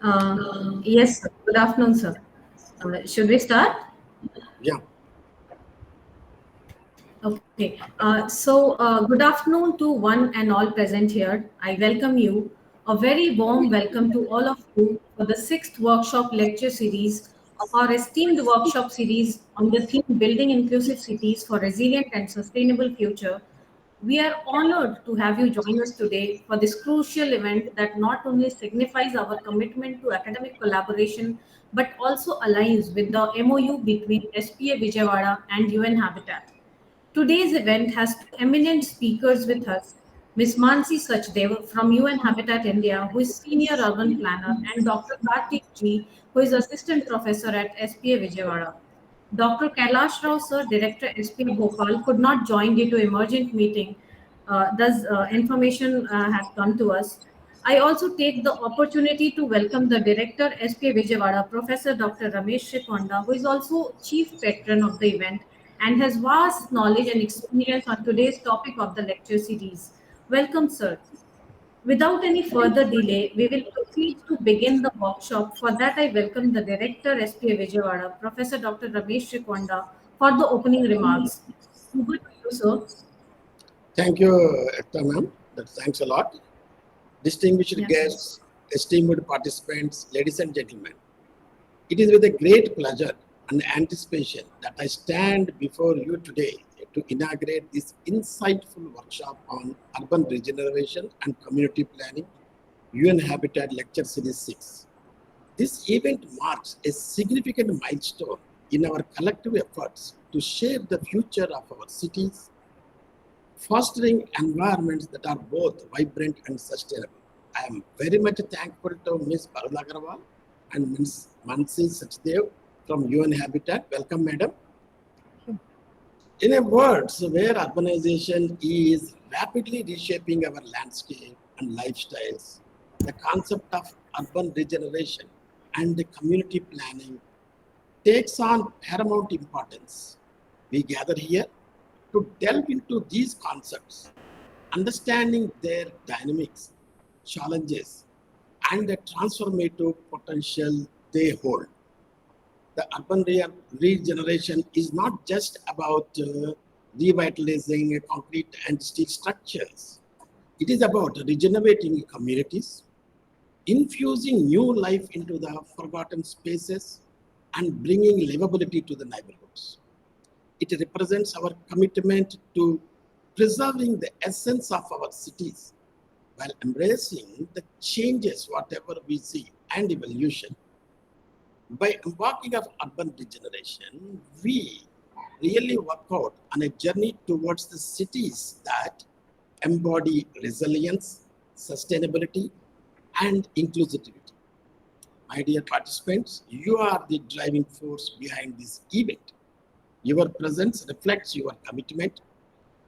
Yes, sir. Good afternoon, sir. Should we start? Yeah. Okay. Good afternoon to one and all present here. I welcome you. A very warm welcome to all of you for the sixth workshop lecture series of our esteemed workshop series on the theme Building Inclusive Cities for Resilient and Sustainable Future. We are honored to have you join us today for this crucial event that not only signifies our commitment to academic collaboration but also aligns with the MOU between SPA Vijayawada and UN Habitat. Today's event has two eminent speakers with us, Ms. Mansi Sachdev from UN Habitat India, who is Senior Urban Planner, and Dr. Kartik G, who is Assistant Professor at SPA Vijayawada. Dr. Kailash Rao, Sir, Director SPA Bhopal, could not join due to emergent meeting. Thus, information has come to us. I also take the opportunity to welcome the Director SPA Vijayawada, Professor Dr. Ramesh Shikonda, who is also Chief Patron of the event and has vast knowledge and experience on today's topic of the lecture series. Welcome, sir. Without any further delay, we will proceed to begin the workshop. For that, I welcome the Director, SPA Vijayawada, Professor Dr. Ramesh Shikonda, for the opening remarks. Over to you, sir. Thank you, Ekta ma'am. Thanks a lot. Distinguished Yes, guests, esteemed participants, ladies and gentlemen. It is with a great pleasure and anticipation that I stand before you today to inaugurate this insightful workshop on urban regeneration and community planning, UN Habitat Lecture Series 6. This event marks a significant milestone in our collective efforts to shape the future of our cities, fostering environments that are both vibrant and sustainable. I am very much thankful to Ms. Bharala Agarwal and Ms. Mansi Sachdev from UN Habitat. Welcome, madam. In a world where urbanization is rapidly reshaping our landscape and lifestyles, the concept of urban regeneration and the community planning takes on paramount importance. We gather here to delve into these concepts, understanding their dynamics, challenges, and the transformative potential they hold. The urban regeneration is not just about revitalizing concrete and steel structures. It is about regenerating communities, infusing new life into the forgotten spaces, and bringing livability to the neighborhoods. It represents our commitment to preserving the essence of our cities while embracing the changes whatever we see and evolution. By embarking of urban regeneration, we really work out on a journey towards the cities that embody resilience, sustainability, and inclusivity. My dear participants, you are the driving force behind this event. Your presence reflects your commitment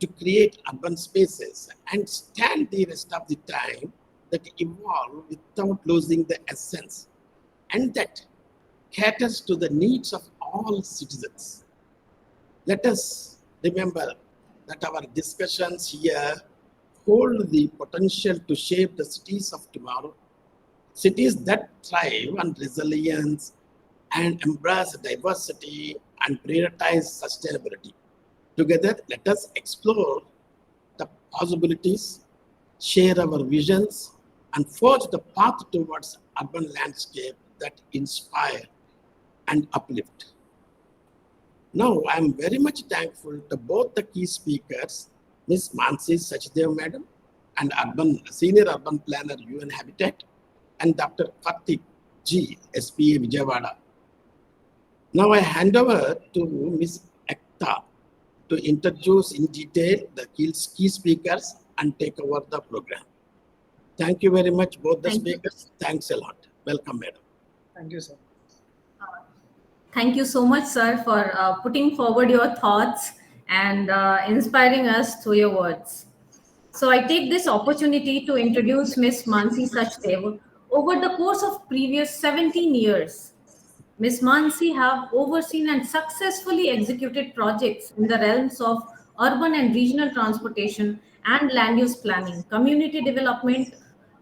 to create urban spaces and stand the rest of the time that evolve without losing the essence and that caters to the needs of all citizens. Let us remember that our discussions here hold the potential to shape the cities of tomorrow, cities that thrive on resilience and embrace diversity and prioritize sustainability. Together, let us explore the possibilities, share our visions, and forge the path towards urban landscape that inspire and uplift. Now, I am very much thankful to both the key speakers, Ms. Mansi Sachdev Madam, and Senior Urban Planner UN Habitat, and Dr. Kartik G, SPA Vijayawada. Now I hand over to Ms. Ekta to introduce in detail the key speakers and take over the program. Thank you very much, both the speakers. Thanks a lot. Welcome, madam. Thank you, sir. Thank you so much, sir, for putting forward your thoughts and inspiring us through your words. So I take this opportunity to introduce Ms. Mansi Sachdev. Over the course of previous 17 years, Ms. Mansi have overseen and successfully executed projects in the realms of urban and regional transportation and land use planning, community development,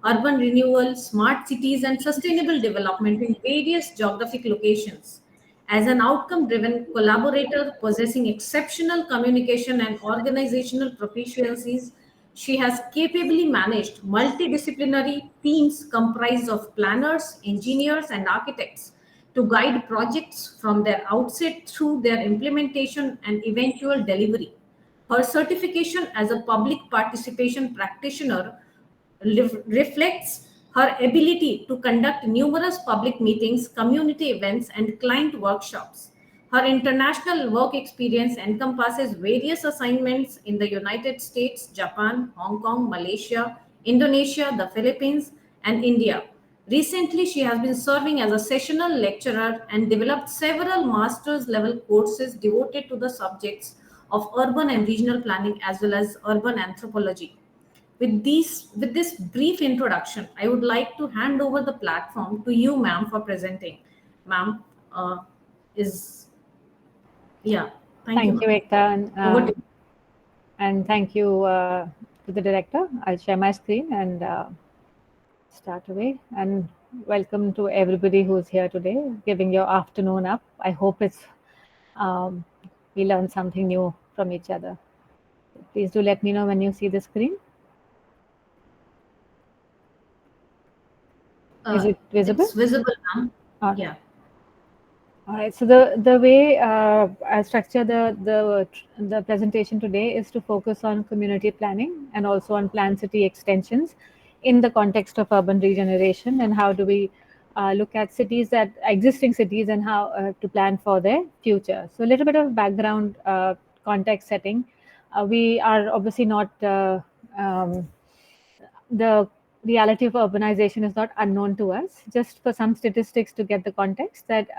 urban renewal, smart cities, and sustainable development in various geographic locations. As an outcome driven collaborator possessing exceptional communication and organizational proficiencies, she has capably managed multidisciplinary teams comprised of planners, engineers, and architects to guide projects from their outset through their implementation and eventual delivery. Her certification as a public participation practitioner reflects her ability to conduct numerous public meetings, community events, and client workshops. Her international work experience encompasses various assignments in the United States, Japan, Hong Kong, Malaysia, Indonesia, the Philippines, and India. Recently, she has been serving as a sessional lecturer and developed several master's level courses devoted to the subjects of urban and regional planning as well as urban anthropology. With this brief introduction, I would like to hand over the platform to you, ma'am, for presenting. Ma'am, is yeah. Thank you, Thank you, ma'am. Ekta, Over to you. and thank you to the director. I'll share my screen and start away. And welcome to everybody who's here today, giving your afternoon up. I hope it's um, we learn something new from each other. Please do let me know when you see the screen. Is it visible? It's visible, ma'am. All right. Yeah. All right. So the way I structure the presentation today is to focus on community planning and also on planned city extensions in the context of urban regeneration, and how do we look at cities, that existing cities, and how to plan for their future. So a little bit of background context setting. We are obviously not the reality of urbanization is not unknown to us. Just for some statistics to get the context, that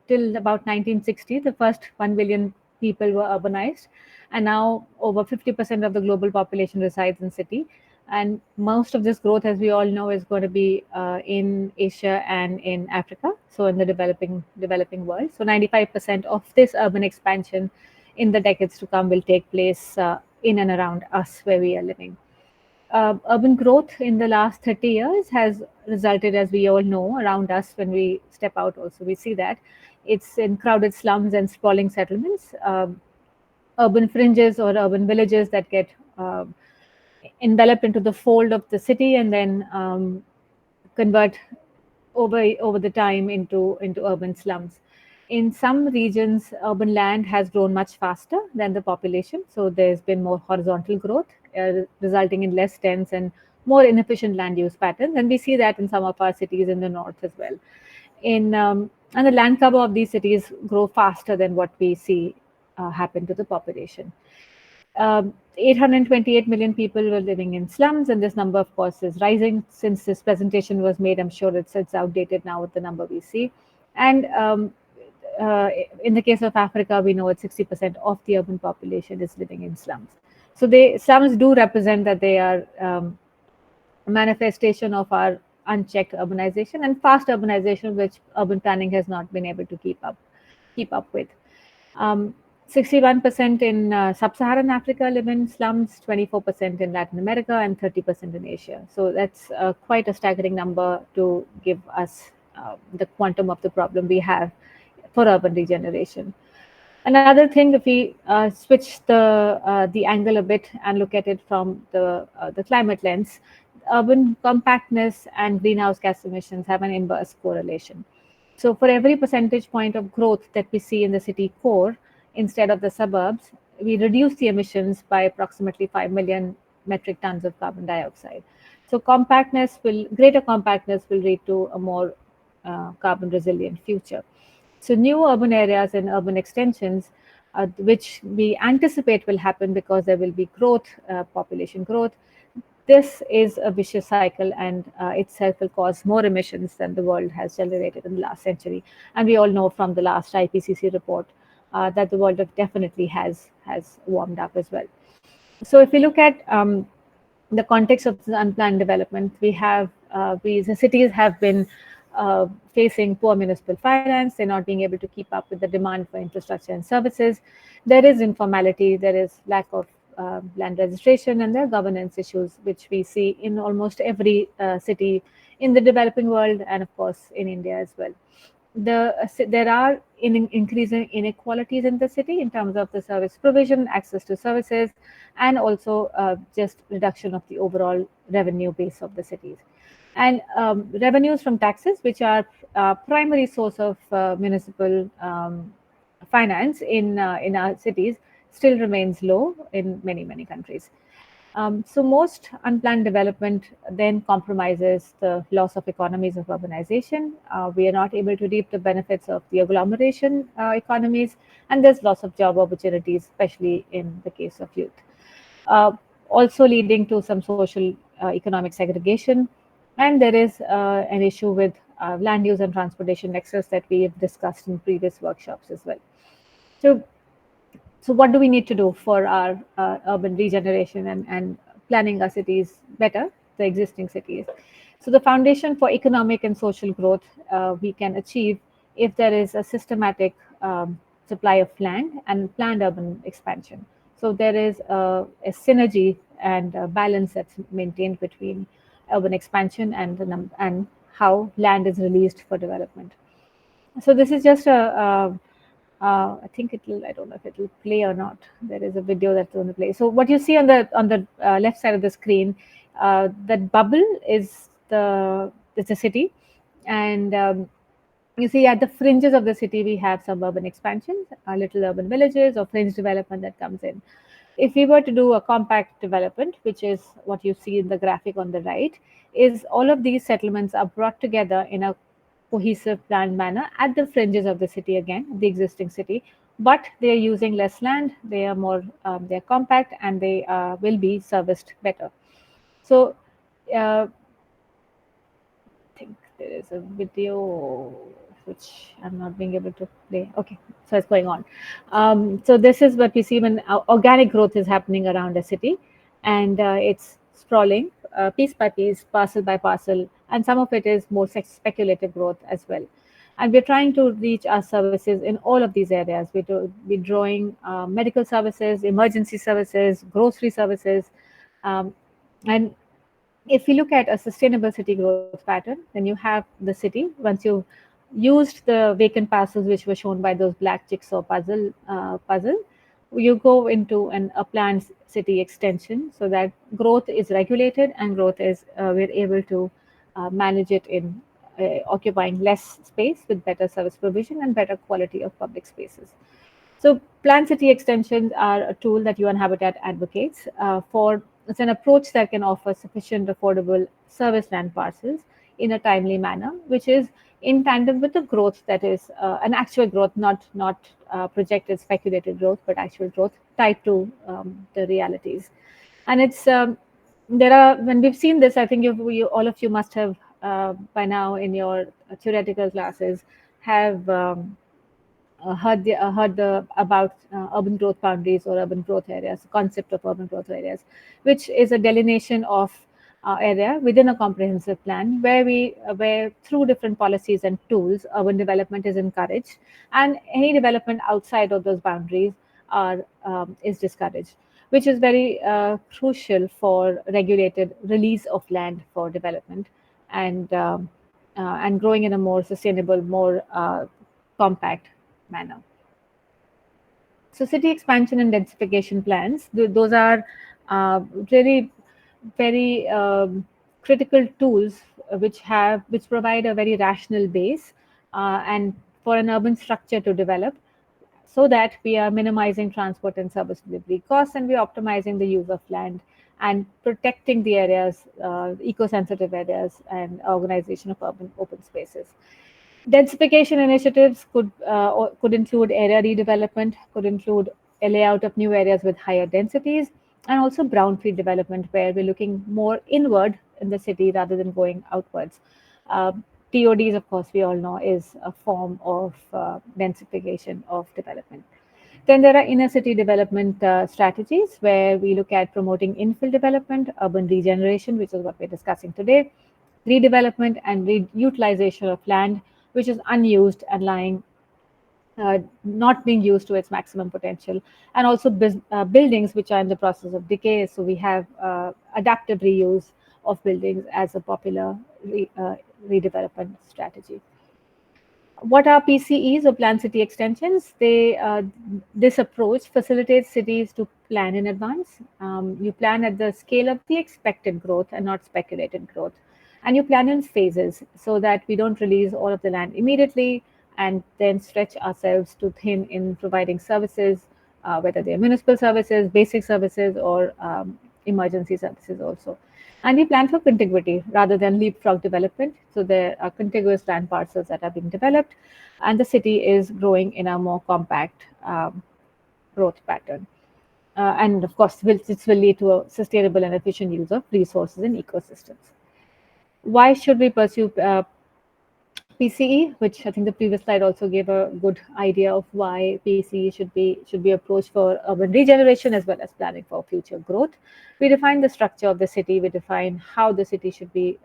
till about 1960, the first 1 billion people were urbanized, and now over 50% of the global population resides in city. And most of this growth, as we all know, is going to be in Asia and in Africa, so in the developing world. So 95% of this urban expansion in the decades to come will take place in and around us where we are living. Urban growth in the last 30 years has resulted, as we all know, around us when we step out also, we see that it's in crowded slums and sprawling settlements, urban fringes or urban villages that get enveloped into the fold of the city and then convert over the time into urban slums. In some regions, urban land has grown much faster than the population, so there's been more horizontal growth, resulting in less dense and more inefficient land use patterns, and we see that in some of our cities in the north as well. And the land cover of these cities grow faster than what we see happen to the population. 828 million people were living in slums, and this number, of course, is rising since this presentation was made. I'm sure it's outdated now with the number we see. And in the case of Africa, we know that 60% of the urban population is living in slums. So slums do represent that they are a manifestation of our unchecked urbanization and fast urbanization, which urban planning has not been able to keep up with. 61% in sub-Saharan Africa live in slums, 24% in Latin America, and 30% in Asia. So that's quite a staggering number to give us the quantum of the problem we have for urban regeneration. Another thing, if we switch the angle a bit and look at it from the climate lens, urban compactness and greenhouse gas emissions have an inverse correlation. So for every percentage point of growth that we see in the city core, instead of the suburbs, we reduce the emissions by approximately 5 million metric tons of carbon dioxide. So greater compactness will lead to a more carbon resilient future. So new urban areas and urban extensions, which we anticipate will happen because there will be growth, population growth. This is a vicious cycle, and itself will cause more emissions than the world has generated in the last century. And we all know from the last IPCC report that the world definitely has warmed up as well. So if we look at the context of the unplanned development, the cities have been facing poor municipal finance. They're not being able to keep up with the demand for infrastructure and services. There is informality. There is lack of land registration and their governance issues, which we see in almost every city in the developing world and, of course, in India as well. There are increasing inequalities in the city in terms of the service provision, access to services, and also just reduction of the overall revenue base of the cities. And revenues from taxes, which are primary source of municipal finance in our cities, still remains low in many countries. So most unplanned development then compromises the loss of economies of urbanization. We are not able to reap the benefits of the agglomeration economies, and there's loss of job opportunities, especially in the case of youth. Uh, Also leading to some social economic segregation, and there is an issue with land use and transportation nexus that we have discussed in previous workshops as well. So so what do we need to do for our urban regeneration and planning our cities better, the existing cities? So the foundation for economic and social growth we can achieve if there is a systematic supply of land and planned urban expansion. So there is a synergy and a balance that's maintained between urban expansion and and how land is released for development. So this is just I think it will. I don't know if it will play or not. There is a video that's going to play. So what you see on the left side of the screen, that bubble is the city, and you see at the fringes of the city we have some urban expansions, little urban villages or fringe development that comes in. If we were to do a compact development, which is what you see in the graphic on the right, is all of these settlements are brought together in a cohesive planned manner at the fringes of the city, again the existing city, but they are using less land, they are more they're compact, and they will be serviced better. So uh, I think there is a video which I'm not being able to play. Okay, so it's going on. So this is what we see when organic growth is happening around a city, and it's sprawling piece by piece, parcel by parcel, and some of it is more speculative growth as well. And we're trying to reach our services in all of these areas. We're drawing medical services, emergency services, grocery services, um, and if you look at a sustainable city growth pattern, then you have the city. Once you've used the vacant parcels which were shown by those black jigsaw puzzle, you go into a planned city extension so that growth is regulated and growth is we're able to manage it in occupying less space with better service provision and better quality of public spaces. So planned city extensions are a tool that UN Habitat advocates for. It's an approach that can offer sufficient affordable service land parcels in a timely manner, which is in tandem with the growth that is an actual growth, not projected speculated growth, but actual growth tied to the realities. And it's there are when we've seen this, I think all of you must have by now in your theoretical classes have. Heard the about urban growth boundaries or urban growth areas, concept of urban growth areas, which is a delineation of area within a comprehensive plan where through different policies and tools urban development is encouraged, and any development outside of those boundaries is discouraged, which is very crucial for regulated release of land for development and growing in a more sustainable, more compact manner. So city expansion and densification plans, those are really very critical tools which provide a very rational base and for an urban structure to develop, so that we are minimizing transport and service delivery costs, and we are optimizing the use of land and protecting the areas, eco-sensitive areas, and organization of urban open spaces. Densification initiatives could include area redevelopment, could include a layout of new areas with higher densities, and also brownfield development where we're looking more inward in the city rather than going outwards. Uh, TODs, of course, we all know is a form of densification of development. Then there are inner city development strategies where we look at promoting infill development, urban regeneration, which is what we're discussing today, redevelopment and reutilization of land which is unused and lying not being used to its maximum potential, and also buildings which are in the process of decay. So we have adaptive reuse of buildings as a popular redevelopment strategy. What are PCEs, or planned city extensions? This approach facilitates cities to plan in advance. You plan at the scale of the expected growth and not speculated growth. And you plan in phases so that we don't release all of the land immediately and then stretch ourselves too thin in providing services, whether they are municipal services, basic services, or emergency services also. And we plan for contiguity rather than leapfrog development. So there are contiguous land parcels that are being developed, and the city is growing in a more compact growth pattern. And of course, this will lead to a sustainable and efficient use of resources and ecosystems. Why should we pursue PCE, which I think the previous slide also gave a good idea of why PCE should be approached for urban regeneration as well as planning for future growth. We define the structure of the city, we define how the city should be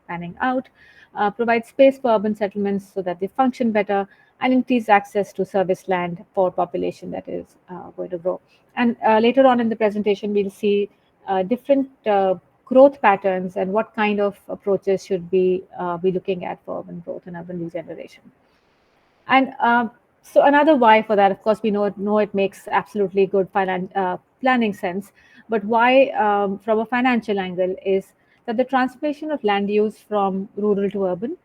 panning out, provide space for urban settlements so that they function better, and increase access to service land for population that is going to grow. And later on in the presentation, we'll see different growth patterns and what kind of approaches should we be looking at for urban growth and urban regeneration. And so another why for that, of course, we know it makes absolutely good planning sense, but why from a financial angle is that the transformation of land use from rural to urban,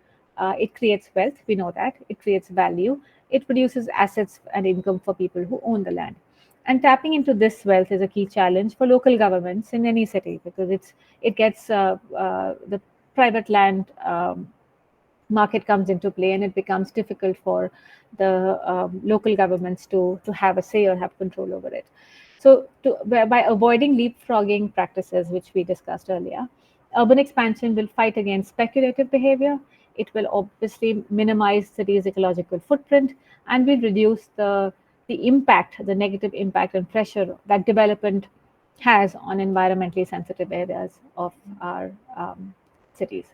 it creates wealth, we know that, it creates value, it produces assets and income for people who own the land. And tapping into this wealth is a key challenge for local governments in any city, because it gets the private land market comes into play, and it becomes difficult for the local governments to have a say or have control over it. So by avoiding leapfrogging practices, which we discussed earlier, urban expansion will fight against speculative behavior. It will obviously minimize cities' ecological footprint and will reduce the impact, the negative impact and pressure that development has on environmentally sensitive areas of our cities.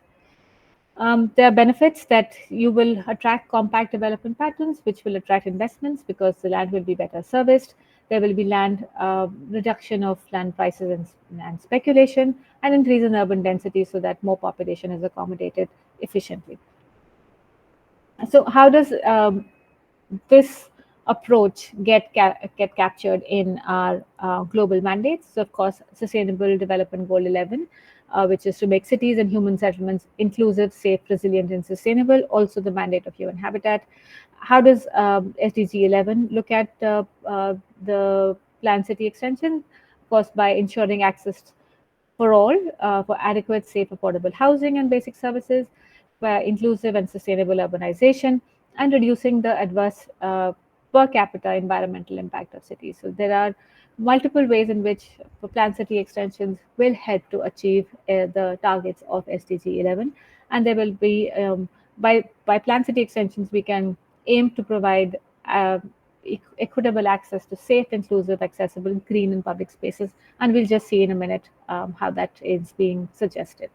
There are benefits that you will attract compact development patterns, which will attract investments because the land will be better serviced. There will be land reduction of land prices and speculation, and increase in urban density so that more population is accommodated efficiently. So, how does this approach get captured in our global mandates? So, of course, Sustainable Development Goal 11, which is to make cities and human settlements inclusive, safe, resilient, and sustainable. Also, the mandate of UN-HABITAT. How does SDG 11 look at the planned city extension? Of course, by ensuring access for all, for adequate, safe, affordable housing and basic services, for inclusive and sustainable urbanization, and reducing the adverse per capita environmental impact of cities. So there are multiple ways in which planned city extensions will help to achieve the targets of SDG 11, and there will be by planned city extensions we can aim to provide equitable access to safe, inclusive, accessible, green and public spaces, and we'll just see in a minute how that is being suggested.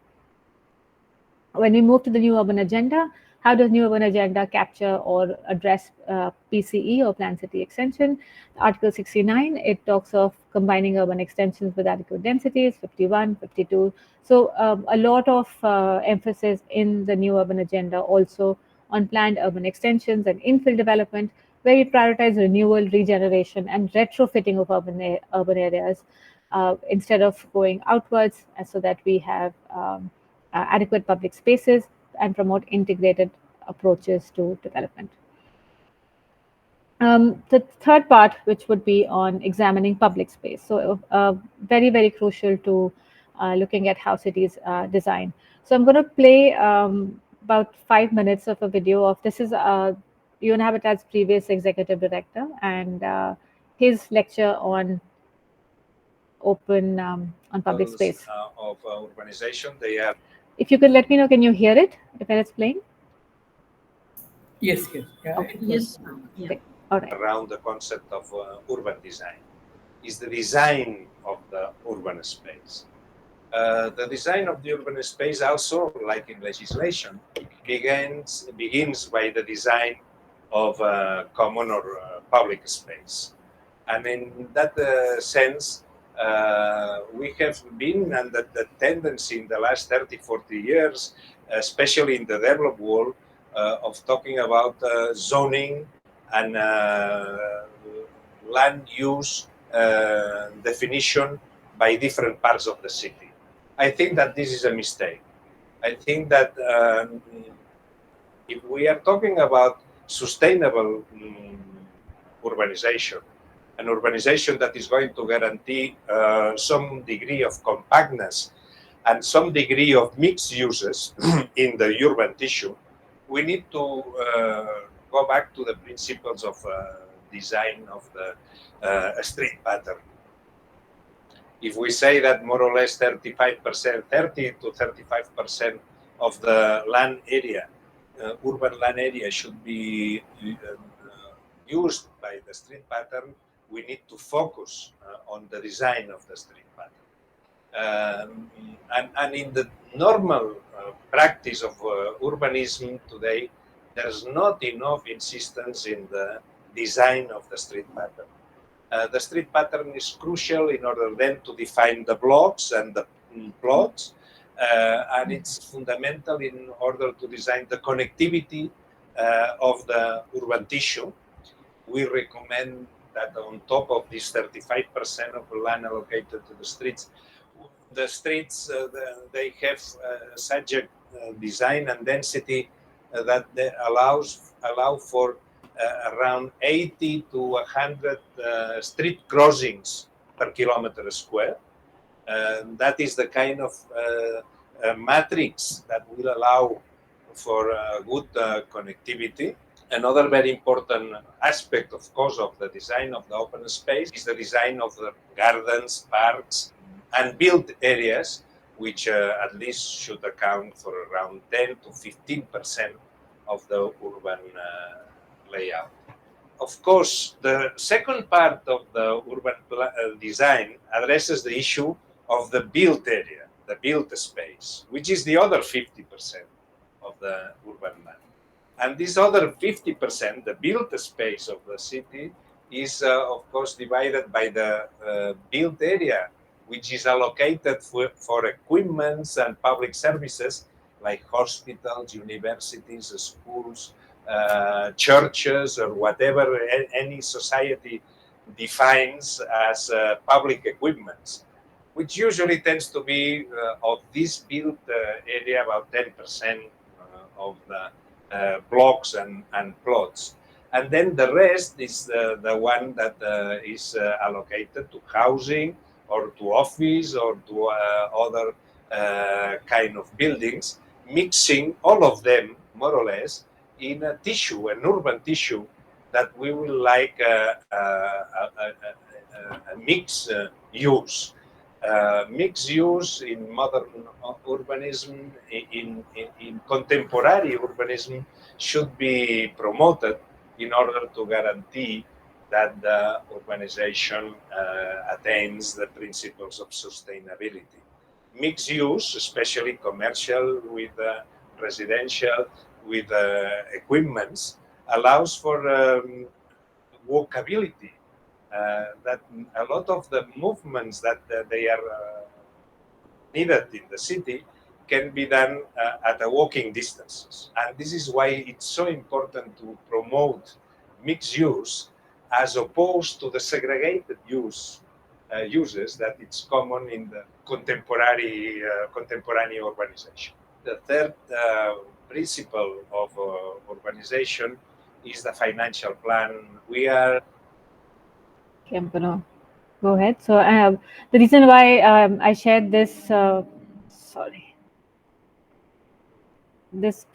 When we move to the New Urban Agenda, how does New Urban Agenda capture or address PCE, or planned city extension? Article 69, it talks of combining urban extensions with adequate densities, 51, 52. So a lot of emphasis in the New Urban Agenda also on planned urban extensions and infill development, where we prioritize renewal, regeneration, and retrofitting of urban areas instead of going outwards, so that we have adequate public spaces and promote integrated approaches to development. The third part, which would be on examining public space. So very, very crucial to looking at how cities are designed. So I'm going to play about 5 minutes of a video of this is UN-HABITAT's previous executive director, and his lecture on public space. Of urbanization, they have. If you could let me know, can you hear it when it's playing? Yes, yes. Yeah, Okay. Yes, ma'am. Yeah. Okay. All right. Around the concept of urban design is the design of the urban space. The design of the urban space also, like in legislation, begins by the design of common or public space. And in that sense, we have been under the tendency in the last 30, 40 years, especially in the developed world, of talking about zoning and land use definition by different parts of the city. I think that this is a mistake. I think that if we are talking about sustainable urbanization, an urbanization that is going to guarantee some degree of compactness and some degree of mixed uses in the urban tissue, we need to go back to the principles of design of the street pattern. If we say that more or less 35%, 30 to 35% of the land area, urban land area, should be used by the street pattern, we need to focus on the design of the street pattern. And in the normal practice of urbanism today, there's not enough insistence in the design of the street pattern. The street pattern is crucial in order then to define the blocks and the plots, and it's fundamental in order to design the connectivity of the urban tissue. We recommend that on top of this 35% of the land allocated to the streets, they have such a design and density that they allow for around 80 to 100 street crossings per kilometer square. That is the kind of matrix that will allow for good connectivity. Another very important aspect, of course, of the design of the open space is the design of the gardens, parks, and built areas, which at least should account for around 10 to 15% of the urban layout. Of course, the second part of the urban design addresses the issue of the built area, the built space, which is the other 50% of the urban land. And this other 50%, the built space of the city, is of course divided by the built area, which is allocated for equipments and public services like hospitals, universities, schools, churches, or whatever any society defines as public equipments, which usually tends to be of this built area about 10% of the blocks and plots. And then the rest is the one that is allocated to housing or to office or to other kind of buildings, mixing all of them more or less in a tissue, an urban tissue that we will like a mixed use. Mixed use in modern urbanism, in contemporary urbanism, should be promoted in order to guarantee that the urbanization attains the principles of sustainability. Mixed use, especially commercial with residential, with equipments, allows for walkability. That a lot of the movements that they are needed in the city can be done at a walking distance. And this is why it's so important to promote mixed use as opposed to the segregated uses that it's common in the contemporary urbanization. The third principle of urbanization is the financial plan. We are Okay, I'm gonna go ahead. So the reason why I shared this, this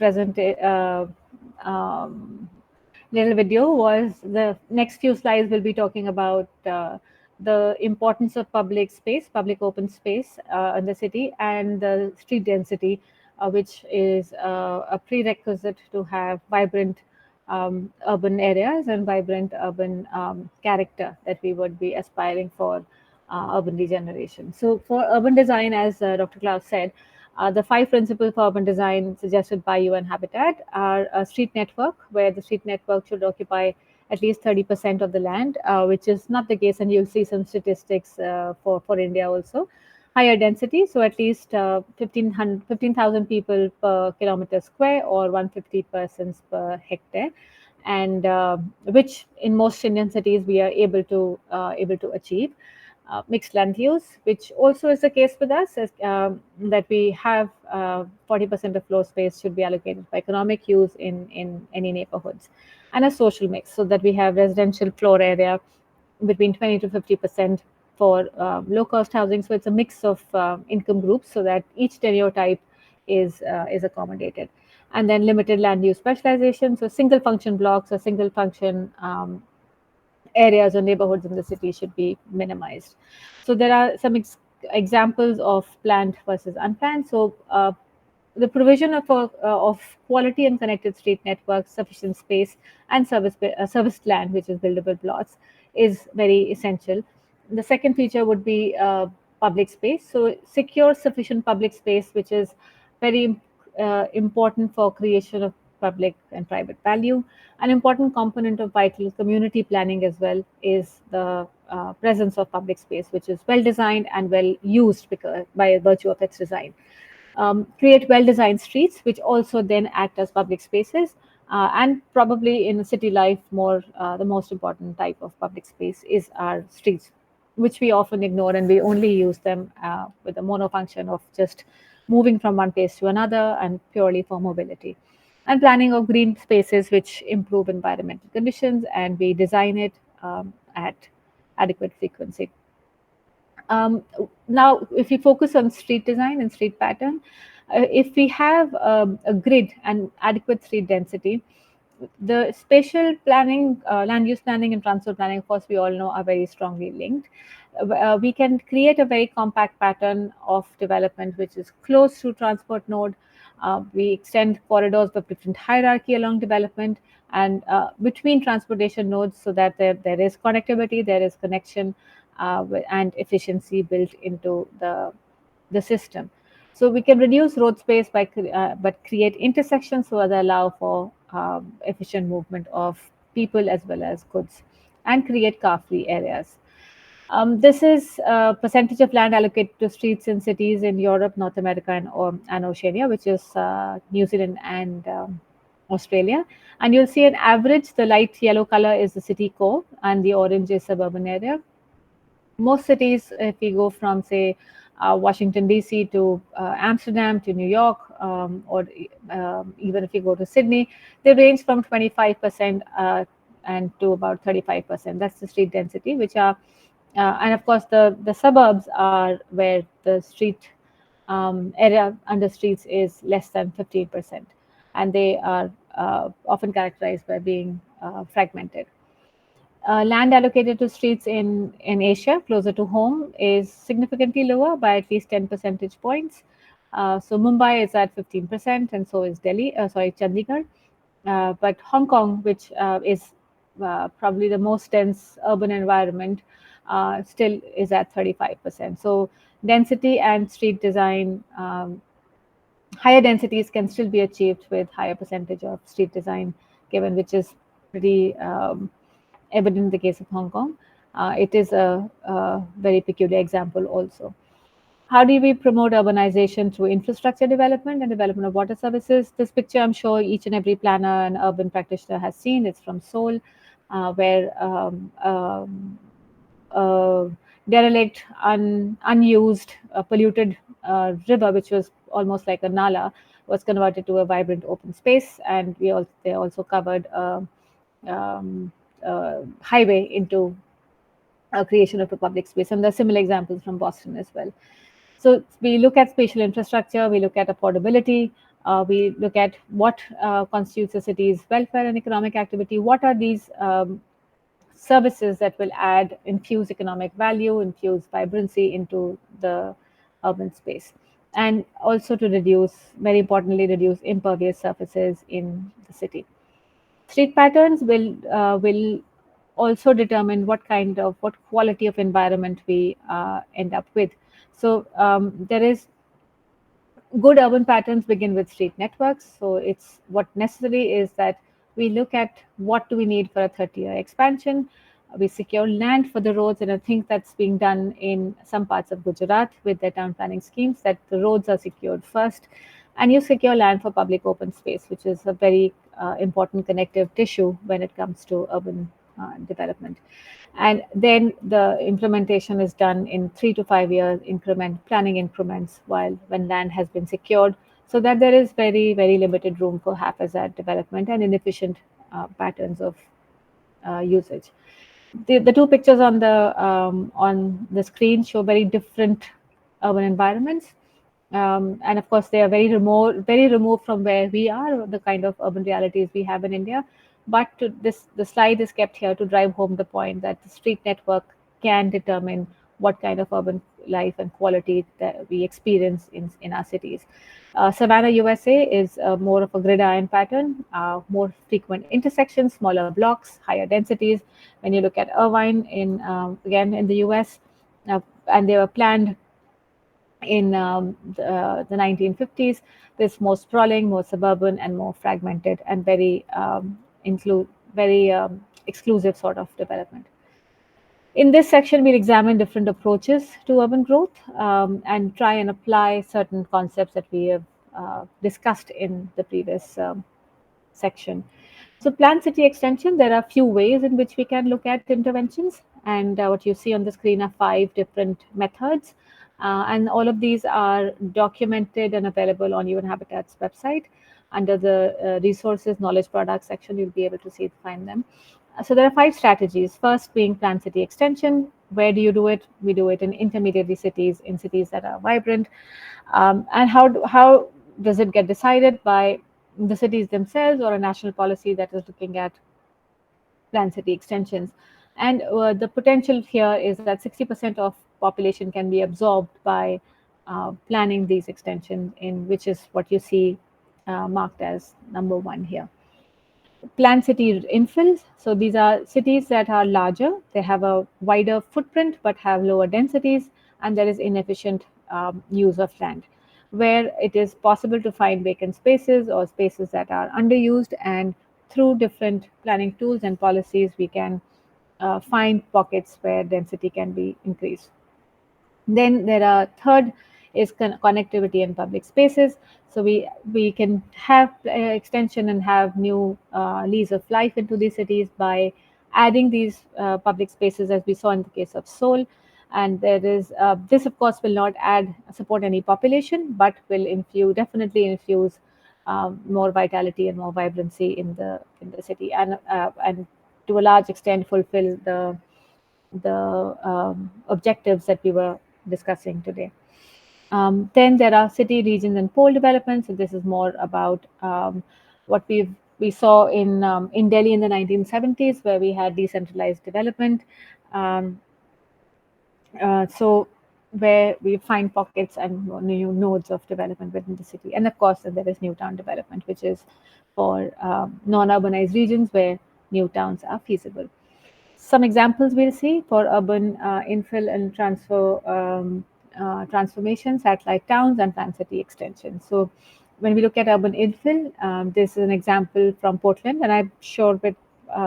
little video was the next few slides will be talking about the importance of public space, public open space in the city, and the street density, which is a prerequisite to have vibrant urban areas and vibrant urban character that we would be aspiring for urban regeneration. So for urban design, as Dr. Klaus said, The 5 principles for urban design suggested by UNHABITAT are a street network, where the street network should occupy at least 30% of the land, which is not the case, and you'll see some statistics for India also. Higher density, so at least 15,000 people per kilometer square, or 150 persons per hectare, and which in most Indian cities we are able to achieve. Mixed land use, which also is the case with us, as, that we have 40% of floor space should be allocated for economic use in any neighborhoods, and a social mix, so that we have residential floor area between 20 to 50% for low-cost housing. So it's a mix of income groups, so that each stereotype is accommodated. And then limited land use specialization, so single function blocks or single function areas or neighborhoods in the city should be minimized. So there are some examples of planned versus unplanned. So the provision of quality and connected street networks, sufficient space, and serviced land, which is buildable plots, is very essential. The second feature would be public space. So secure sufficient public space, which is very important for creation of public and private value. An important component of vital community planning as well is the presence of public space, which is well designed and well used because by virtue of its design. Create well-designed streets, which also then act as public spaces. And probably in city life, the most important type of public space is our streets, which we often ignore, and we only use them with the monofunction of just moving from one place to another and purely for mobility. And planning of green spaces, which improve environmental conditions, and we design it at adequate frequency. Now, if we focus on street design and street pattern, if we have a grid and adequate street density, the spatial planning, land use planning, and transport planning, of course, we all know are very strongly linked. We can create a very compact pattern of development which is close to transport node. We extend corridors of different hierarchy along development and between transportation nodes, so that there is connectivity, there is connection, and efficiency built into the system. So we can reduce road space but create intersections so that allow for efficient movement of people as well as goods, and create car-free areas. This is a percentage of land allocated to streets in cities in Europe, North America, and Oceania, which is New Zealand and Australia. And you'll see an average, the light yellow color is the city core, and the orange is suburban area. Most cities, if we go from, say, Washington, D.C. to Amsterdam to New York, or even if you go to Sydney, they range from 25% and to about 35%. That's the street density, which are, and of course, the suburbs are where the street area under streets is less than 15%, and they are often characterized by being fragmented. Land allocated to streets in Asia, closer to home, is significantly lower by at least 10 percentage points. So Mumbai is at 15%, and so is Chandigarh. But Hong Kong, which is probably the most dense urban environment, still is at 35%. So density and street design, higher densities can still be achieved with higher percentage of street design given, which is pretty evident in the case of Hong Kong. It is a very peculiar example also. How do we promote urbanization through infrastructure development and development of water services? This picture I'm sure each and every planner and urban practitioner has seen. It's from Seoul, where derelict, unused, polluted river, which was almost like a nala, was converted to a vibrant open space, and they also covered highway into creation of a public space. And there are similar examples from Boston as well. So we look at spatial infrastructure, we look at affordability, we look at what constitutes a city's welfare and economic activity. What are these services that will infuse economic value, infuse vibrancy into the urban space, and also to very importantly, reduce impervious surfaces in the city. Street patterns will also determine what quality of environment we end up with. So there is Good urban patterns begin with street networks. So it's what necessary is that we look at what do we need for a 30-year expansion. We secure land for the roads, and I think that's being done in some parts of Gujarat with their town planning schemes, that the roads are secured first, and you secure land for public open space, which is a very important connective tissue when it comes to urban development. And then the implementation is done in 3 to 5 year planning increments, while when land has been secured, so that there is very limited room for haphazard development and inefficient patterns of usage. The two pictures on the screen show very different urban environments, and of course they are very removed from where we are, the kind of urban realities we have in India. But the slide is kept here to drive home the point that the street network can determine what kind of urban life and quality that we experience in our cities. Savannah, USA is more of a gridiron pattern, more frequent intersections, smaller blocks, higher densities. When you look at Irvine again in the US, and they were planned in the 1950s, there's more sprawling, more suburban, and more fragmented, and include very exclusive sort of development. In this section, we'll examine different approaches to urban growth, and try and apply certain concepts that we have discussed in the previous section. So, planned city extension, there are few ways in which we can look at interventions, and what you see on the screen are 5 different methods. And all of these are documented and available on UNHABITAT's website. Under the resources, knowledge products section, you'll be able to find them. So there are 5 strategies. First being planned city extension. Where do you do it? We do it in intermediary cities, in cities that are vibrant. And how does it get decided? By the cities themselves, or a national policy that is looking at planned city extensions. And the potential here is that 60% of population can be absorbed by planning these extensions, in which is what you see marked as number 1 here. Planned city infills. So these are cities that are larger, they have a wider footprint but have lower densities, and there is inefficient use of land, where it is possible to find vacant spaces or spaces that are underused, and through different planning tools and policies, we can find pockets where density can be increased. Then there are third is connectivity and public spaces. So we can have extension and have new lease of life into these cities by adding these public spaces, as we saw in the case of Seoul. And there is this, of course, will not support any population, but will definitely infuse more vitality and more vibrancy in the city, and to a large extent fulfill the objectives that we were discussing today. Then there are city, regions, and pole developments. So this is more about what we saw in Delhi in the 1970s, where we had decentralized development. Um, so where we find pockets and new nodes of development within the city. And of course, then there is new town development, which is for non-urbanized regions where new towns are feasible. Some examples we'll see for urban infill and transformation, satellite towns, and planned city extension. So when we look at urban infill, this is an example from Portland, and I'm sure with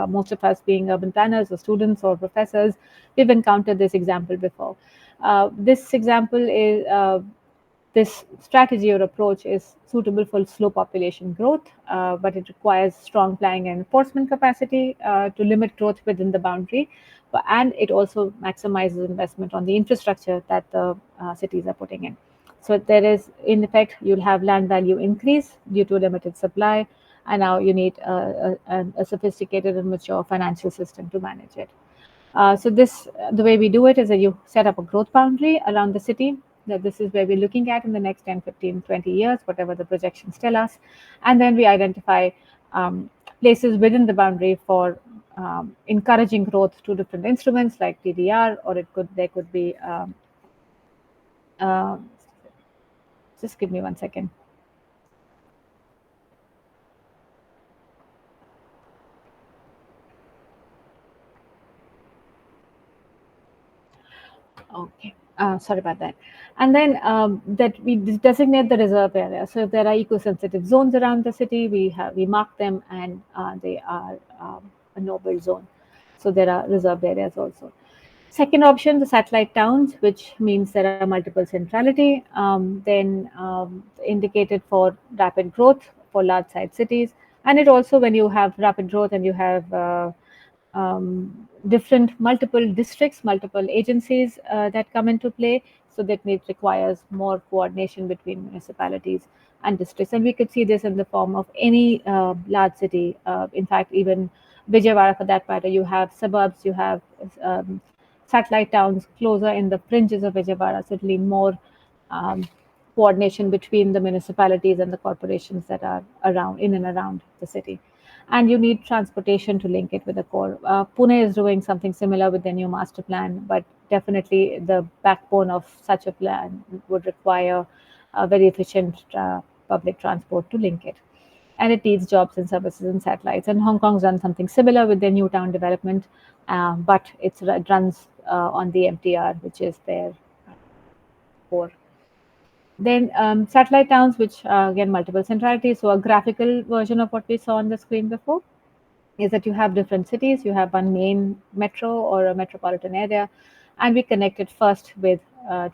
most of us being urban planners or students or professors, we've encountered this example before. This example is this strategy or approach is suitable for slow population growth, but it requires strong planning and enforcement capacity to limit growth within the boundary. And it also maximizes investment on the infrastructure that the cities are putting in. So there is, in effect, you'll have land value increase due to limited supply, and now you need a sophisticated and mature financial system to manage it. So the way we do it is that you set up a growth boundary around the city, that this is where we're looking at in the next 10, 15, 20 years, whatever the projections tell us. And then we identify places within the boundary for encouraging growth through different instruments like TDR, or there could be, uh, just give me 1 second. Okay. Sorry about that. And then that we designate the reserve area. So if there are eco-sensitive zones around the city, we mark them, and they are a noble zone. So there are reserved areas also. Second option, the satellite towns, which means there are multiple centrality, then indicated for rapid growth for large site cities. And it also, when you have rapid growth and you have different multiple districts, multiple agencies that come into play, so that it requires more coordination between municipalities and districts. And we could see this in the form of any large city. In fact, even Vijayawada, for that matter, you have suburbs, you have satellite towns closer in the fringes of Vijayawada, certainly more um, coordination between the municipalities and the corporations that are around, in and around the city. And you need transportation to link it with the core. Pune is doing something similar with their new master plan, but definitely the backbone of such a plan would require a very efficient public transport to link it. And it needs jobs and services and satellites. And Hong Kong's done something similar with their new town development, but it runs on the MTR, which is their core. Then satellite towns, which again multiple centralities. So a graphical version of what we saw on the screen before is that you have different cities, you have one main metro or a metropolitan area, and we connect it first with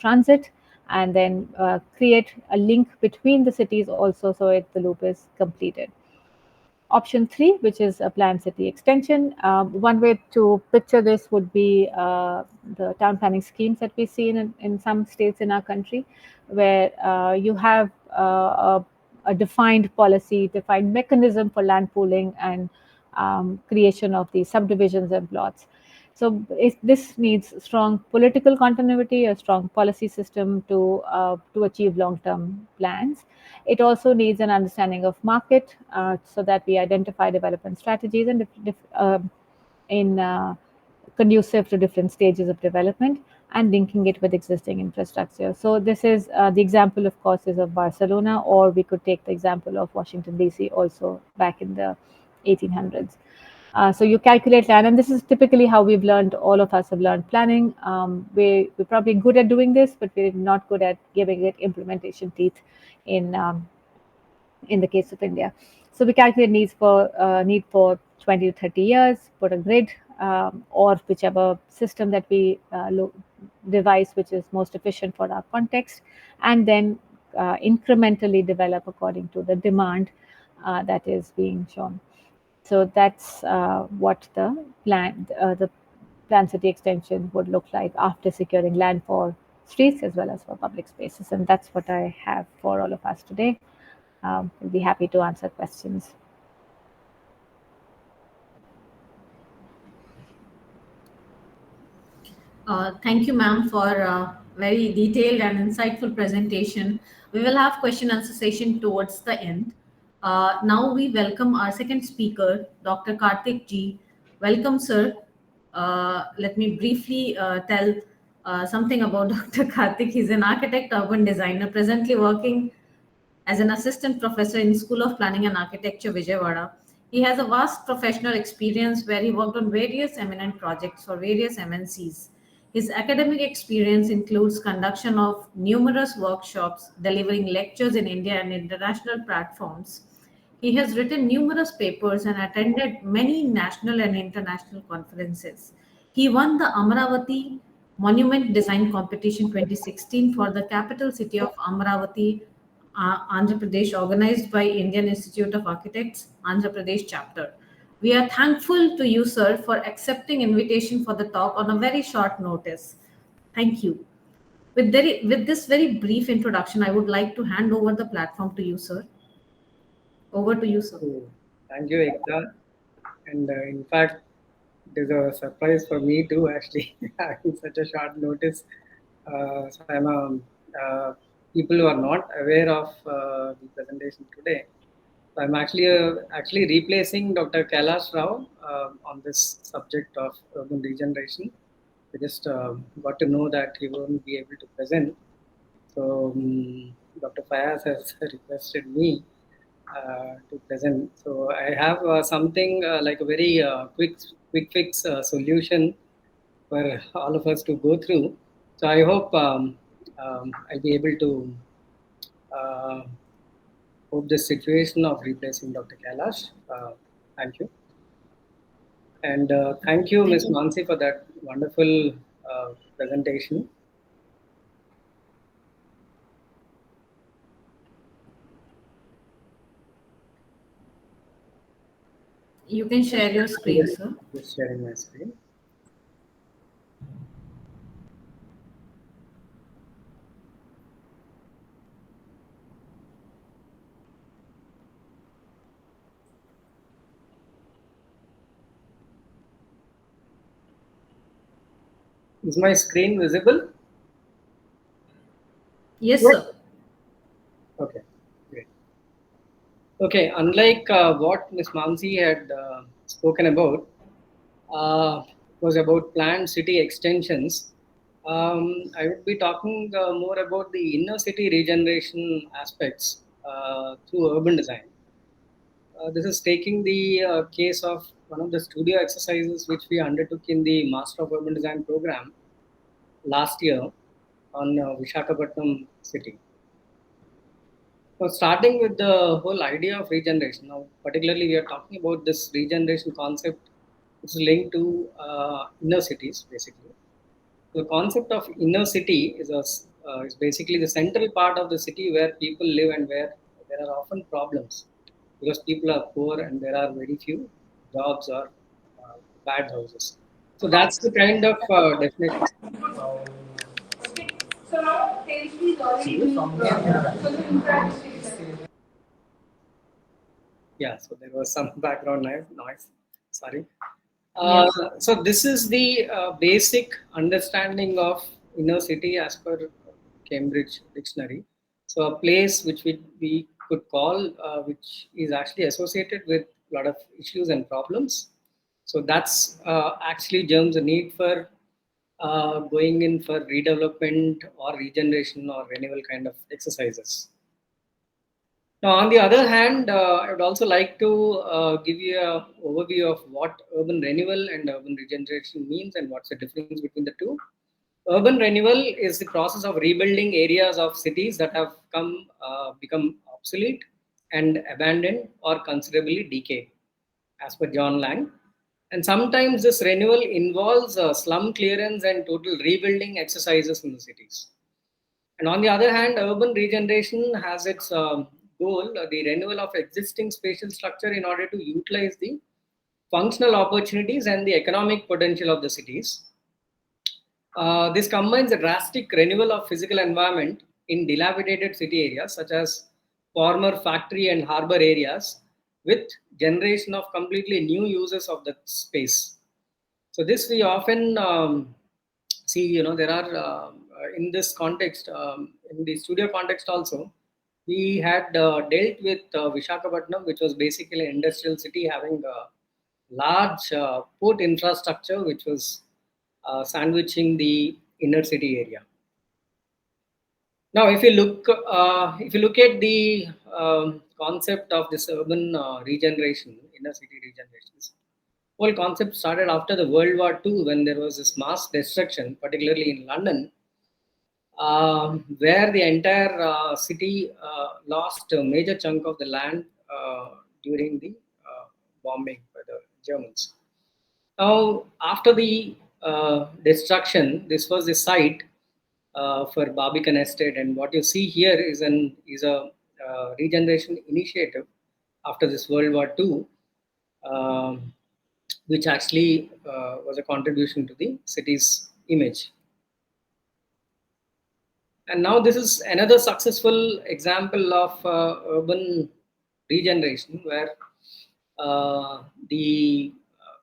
transit, and then create a link between the cities also, so the loop is completed. Option 3, which is a planned city extension. One way to picture this would be the town planning schemes that we see in some states in our country, where you have a defined policy, defined mechanism for land pooling and creation of the subdivisions and plots. So this needs strong political continuity, a strong policy system to achieve long-term plans. It also needs an understanding of market, so that we identify development strategies and in conducive to different stages of development, and linking it with existing infrastructure. So this is the example, of course, is of Barcelona, or we could take the example of Washington DC, also back in the 1800s. So you calculate land, and this is typically how we've learned. All of us have learned planning. We're probably good at doing this, but we're not good at giving it implementation teeth in the case of India. So we calculate need for 20 to 30 years, put a grid, or whichever system that we devise, which is most efficient for our context, and then incrementally develop according to the demand that is being shown. So that's what the planned city extension would look like after securing land for streets as well as for public spaces. And that's what I have for all of us today. We'll be happy to answer questions. Thank you, ma'am, for a very detailed and insightful presentation. We will have question answer session towards the end. Now we welcome our second speaker, Dr. Karthik G. Welcome, sir. Let me briefly tell something about Dr. Karthik. He's an architect, urban designer, presently working as an assistant professor in School of Planning and Architecture, Vijayawada. He has a vast professional experience where he worked on various eminent projects for various MNCs. His academic experience includes conduction of numerous workshops, delivering lectures in India and international platforms. He has written numerous papers and attended many national and international conferences. He won the Amaravati Monument Design Competition 2016 for the capital city of Amaravati, Andhra Pradesh, organized by Indian Institute of Architects, Andhra Pradesh chapter. We are thankful to you, sir, for accepting invitation for the talk on a very short notice. Thank you. With this very brief introduction, I would like to hand over the platform to you, sir. Over to you, sir. Thank you, Ekta. And in fact, it is a surprise for me too, actually, having such a short notice. So people who are not aware of the presentation today. So I'm actually replacing Dr. Kailash Rao on this subject of urban regeneration. I just got to know that he won't be able to present. So Dr. Fayaz has requested me to present. So I have something like a very quick fix solution for all of us to go through. So I hope I'll be able to hope this situation of replacing Dr. Kailash. Thank you. And thank you, Thank Ms. you. Mansi, for that wonderful presentation. You can share your screen, sir. Just sharing my screen. Is my screen visible? Yes, sir. Okay, great. Okay, unlike what Ms. Mansi had spoken about, was about planned city extensions. I would be talking more about the inner city regeneration aspects through urban design. This is taking the case of one of the studio exercises which we undertook in the Master of Urban Design program last year on Visakhapatnam city. So starting with the whole idea of regeneration, now particularly we are talking about this regeneration concept which is linked to inner cities basically. The concept of inner city is basically the central part of the city where people live and where there are often problems because people are poor and there are very few jobs or bad houses. So that's the kind of definition. Yeah, so there was some background noise. Sorry. Yes. So this is the basic understanding of inner city as per Cambridge Dictionary. So a place which we could call, which is actually associated with a lot of issues and problems. So that's actually germs a need for going in for redevelopment or regeneration or renewal kind of exercises. Now, on the other hand, I would also like to give you an overview of what urban renewal and urban regeneration means and what's the difference between the two. Urban renewal is the process of rebuilding areas of cities that have become obsolete and abandoned or considerably decayed, as per John Lang. And sometimes this renewal involves slum clearance and total rebuilding exercises in the cities. And on the other hand, urban regeneration has its goal, the renewal of existing spatial structure in order to utilize the functional opportunities and the economic potential of the cities. This combines a drastic renewal of physical environment in dilapidated city areas such as former factory and harbor areas with generation of completely new uses of the space. So this we often see, there are in this context, in the studio context also, we had dealt with Vishakhapatnam, which was basically an industrial city having a large port infrastructure, which was sandwiching the inner city area. Now, if you look at the concept of this urban regeneration, inner city regeneration, whole concept started after the World War II when there was this mass destruction, particularly in London, where the entire city lost a major chunk of the land during the bombing by the Germans. Now, after the destruction, this was the site for Barbican Estate, and what you see here is a regeneration initiative after this World War II, which actually was a contribution to the city's image. And now this is another successful example of urban regeneration where the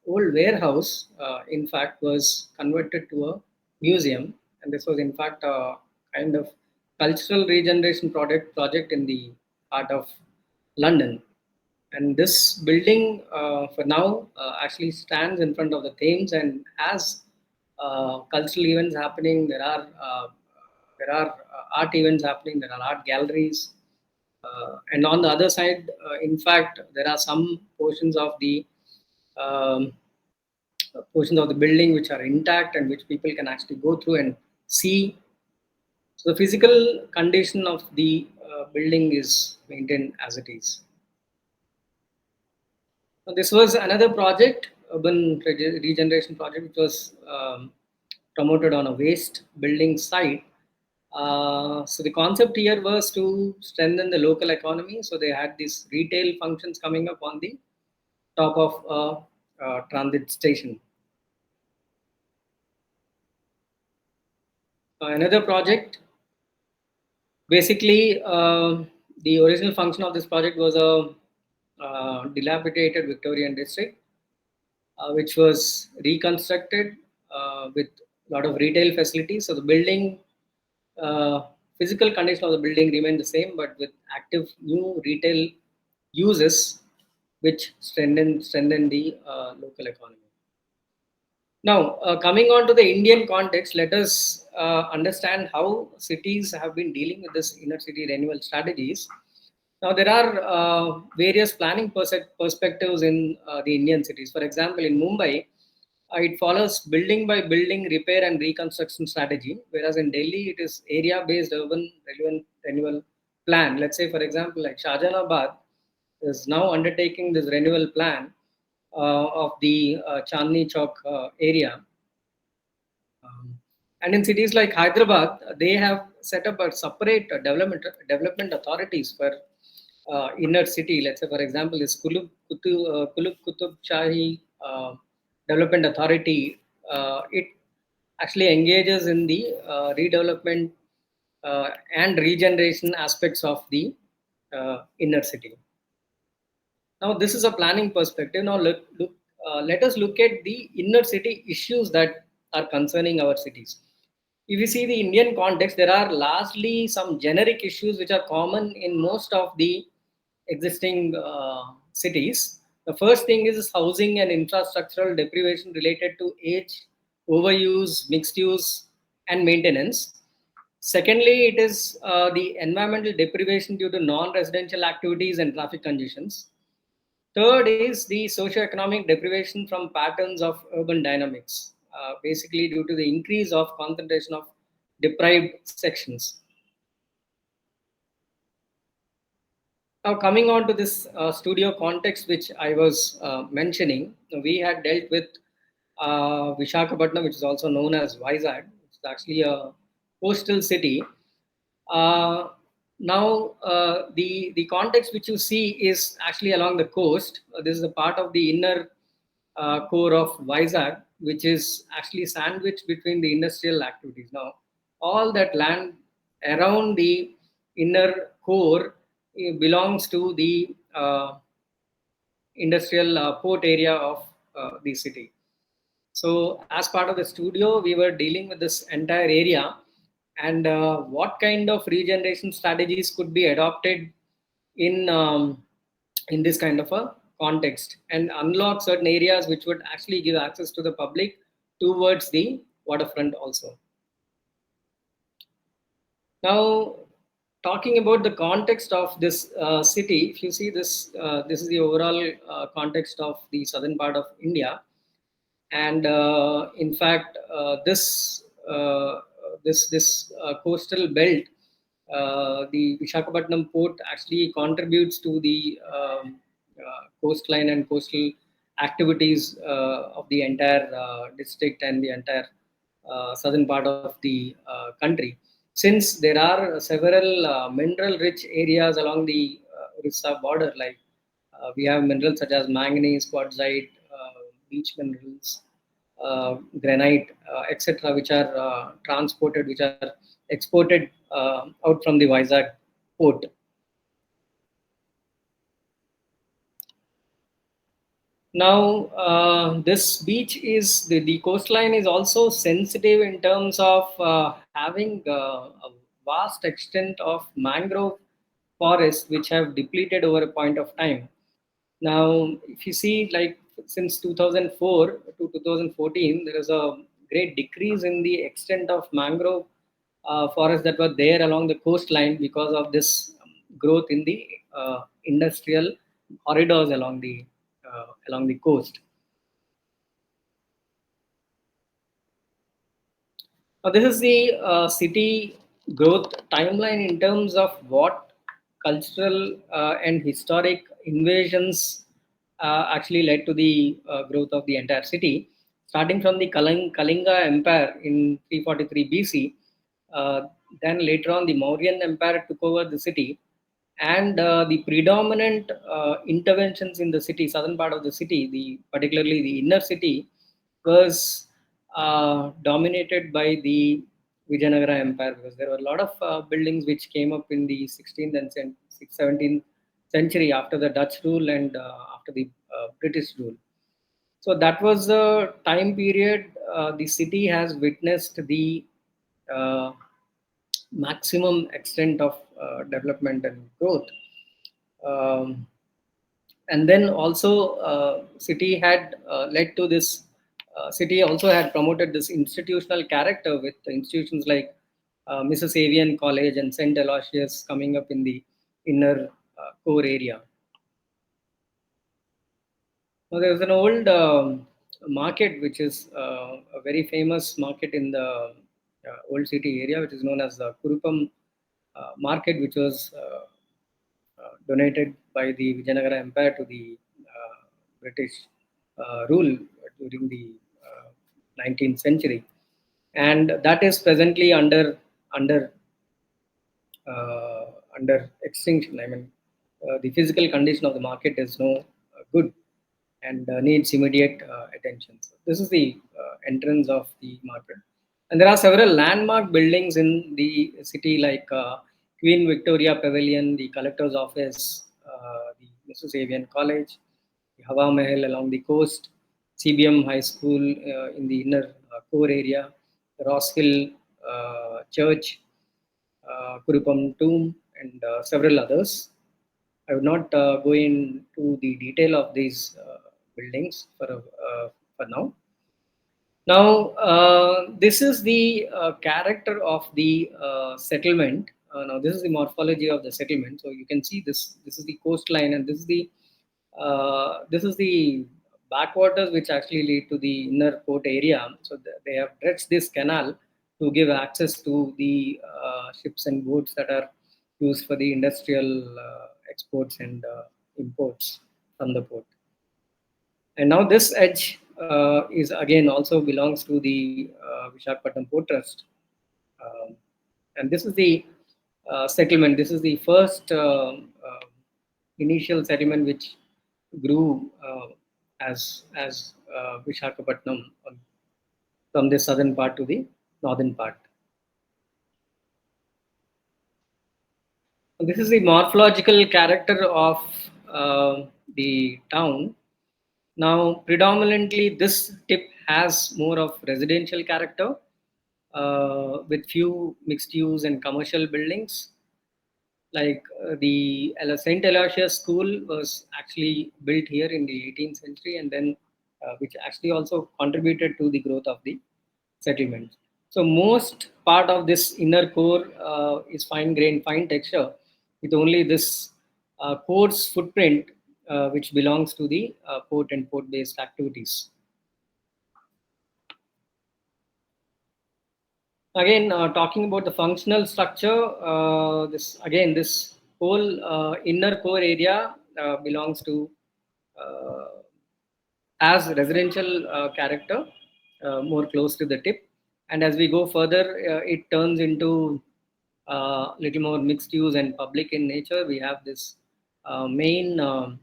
old warehouse, in fact, was converted to a museum. And this was, in fact, a kind of cultural regeneration project in the heart of London. And this building, for now, actually stands in front of the Thames and has cultural events happening. There are art events happening. There are art galleries, and on the other side, in fact, there are some um, portions of the building which are intact and which people can actually go through and sea. So the physical condition of the building is maintained as it is. Now, this was another project, urban regeneration project, which was promoted on a waste building site. So the concept here was to strengthen the local economy. So they had these retail functions coming up on the top of a transit station. Another project, basically, the original function of this project was a dilapidated Victorian district, which was reconstructed with a lot of retail facilities. So the building, physical condition of the building remained the same, but with active new retail uses, which strengthen the local economy. Now, coming on to the Indian context, let us understand how cities have been dealing with this inner city renewal strategies. Now, there are various planning perspectives in the Indian cities. For example, in Mumbai, it follows building by building repair and reconstruction strategy, whereas in Delhi, it is area-based urban renewal plan. Let's say, for example, like Shahjahanabad is now undertaking this renewal plan of the Chandni Chowk area. And in cities like Hyderabad, they have set up a separate development authorities for inner city. Let's say, for example, this Kulub Kutub Shahi Development Authority. It actually engages in the redevelopment and regeneration aspects of the inner city. Now, this is a planning perspective. Now, let us look at the inner city issues that are concerning our cities. If you see the Indian context, there are largely some generic issues which are common in most of the existing cities. The first thing is housing and infrastructural deprivation related to age, overuse, mixed use, and maintenance. Secondly, it is the environmental deprivation due to non-residential activities and traffic congestions. Third is the socioeconomic deprivation from patterns of urban dynamics, basically due to the increase of concentration of deprived sections. Now, coming on to this studio context, which I was mentioning, we had dealt with Visakhapatnam, which is also known as Vizag, which is actually a coastal city. Now, the context which you see is actually along the coast. This is a part of the inner core of Vizag, which is actually sandwiched between the industrial activities. Now, all that land around the inner core belongs to the industrial port area of the city. So, as part of the studio, we were dealing with this entire area and what kind of regeneration strategies could be adopted in this kind of a context and unlock certain areas which would actually give access to the public towards the waterfront also. Now, talking about the context of this city, if you see this, this is the overall context of the southern part of India. And in fact, this coastal belt, the Visakhapatnam port actually contributes to the coastline and coastal activities of the entire district and the entire southern part of the country. Since there are several mineral-rich areas along the Orissa border, like we have minerals such as manganese, quartzite, beach minerals, granite, etc., which are transported, which are exported out from the Vizag port. Now, this beach is the coastline is also sensitive in terms of having a vast extent of mangrove forests which have depleted over a point of time. Now, if you see, like since 2004 to 2014, there is a great decrease in the extent of mangrove forests that were there along the coastline because of this growth in the industrial corridors along the coast. Now, this is the city growth timeline in terms of what cultural and historic invasions actually led to the growth of the entire city. Starting from the Kalinga Empire in 343 BC, uh, then later on the Mauryan Empire took over the city, and the predominant interventions in the city, southern part of the city, particularly the inner city, was dominated by the Vijayanagara Empire, because there were a lot of buildings which came up in the 16th and 17th century after the Dutch rule and after the British rule. So that was the time period the city has witnessed the uh, maximum extent of development and growth. Um, and then also city had led to this city also had promoted this institutional character with institutions like Mrs. Avian College and St. Aloysius coming up in the inner core area. Now, there was an old market which is a very famous market in the old city area, which is known as the Kurupam market, which was donated by the Vijayanagara Empire to the British rule during the 19th century, and that is presently under uh, under extinction. I mean, the physical condition of the market is no good and needs immediate attention. So this is the entrance of the market. And there are several landmark buildings in the city, like Queen Victoria Pavilion, the Collector's Office, the Mrs. Avian College, the Hawa Mahal along the coast, CBM High School in the inner core area, the Ross Hill Church, Kurupam Tomb, and several others. I would not go into the detail of these buildings for now. Now, this is the character of the settlement. Now, this is the morphology of the settlement. So you can see this. This is the coastline, and this is the backwaters which actually lead to the inner port area. So they have dredged this canal to give access to the ships and boats that are used for the industrial exports and imports from the port. And now this edge is again also belongs to the Visakhapatnam Port Trust. Um, and this is the settlement. This is the first initial settlement which grew as Visakhapatnam from the southern part to the northern part. And this is the morphological character of the town. Now, predominantly, this tip has more of residential character with few mixed use and commercial buildings. Like the St. Aloysius School was actually built here in the 18th century, and then which actually also contributed to the growth of the settlement. So most part of this inner core is fine grain, fine texture, with only this coarse footprint which belongs to the port and port-based activities. Again, talking about the functional structure, this whole inner core area belongs to uh, as residential character, more close to the tip. And as we go further, it turns into little more mixed use and public in nature. We have this main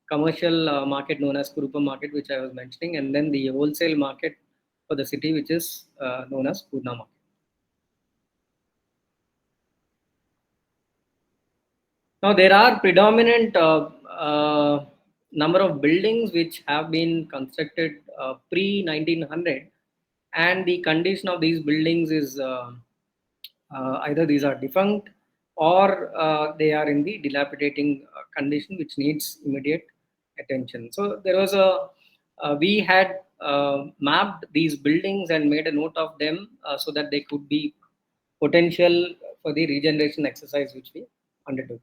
commercial market known as Kurupa market, which I was mentioning, and then the wholesale market for the city, which is known as Purna market. Now, there are predominant number of buildings which have been constructed pre 1900, and the condition of these buildings is either these are defunct or they are in the dilapidating condition, which needs immediate attention. So there was we had mapped these buildings and made a note of them so that they could be potential for the regeneration exercise which we undertook.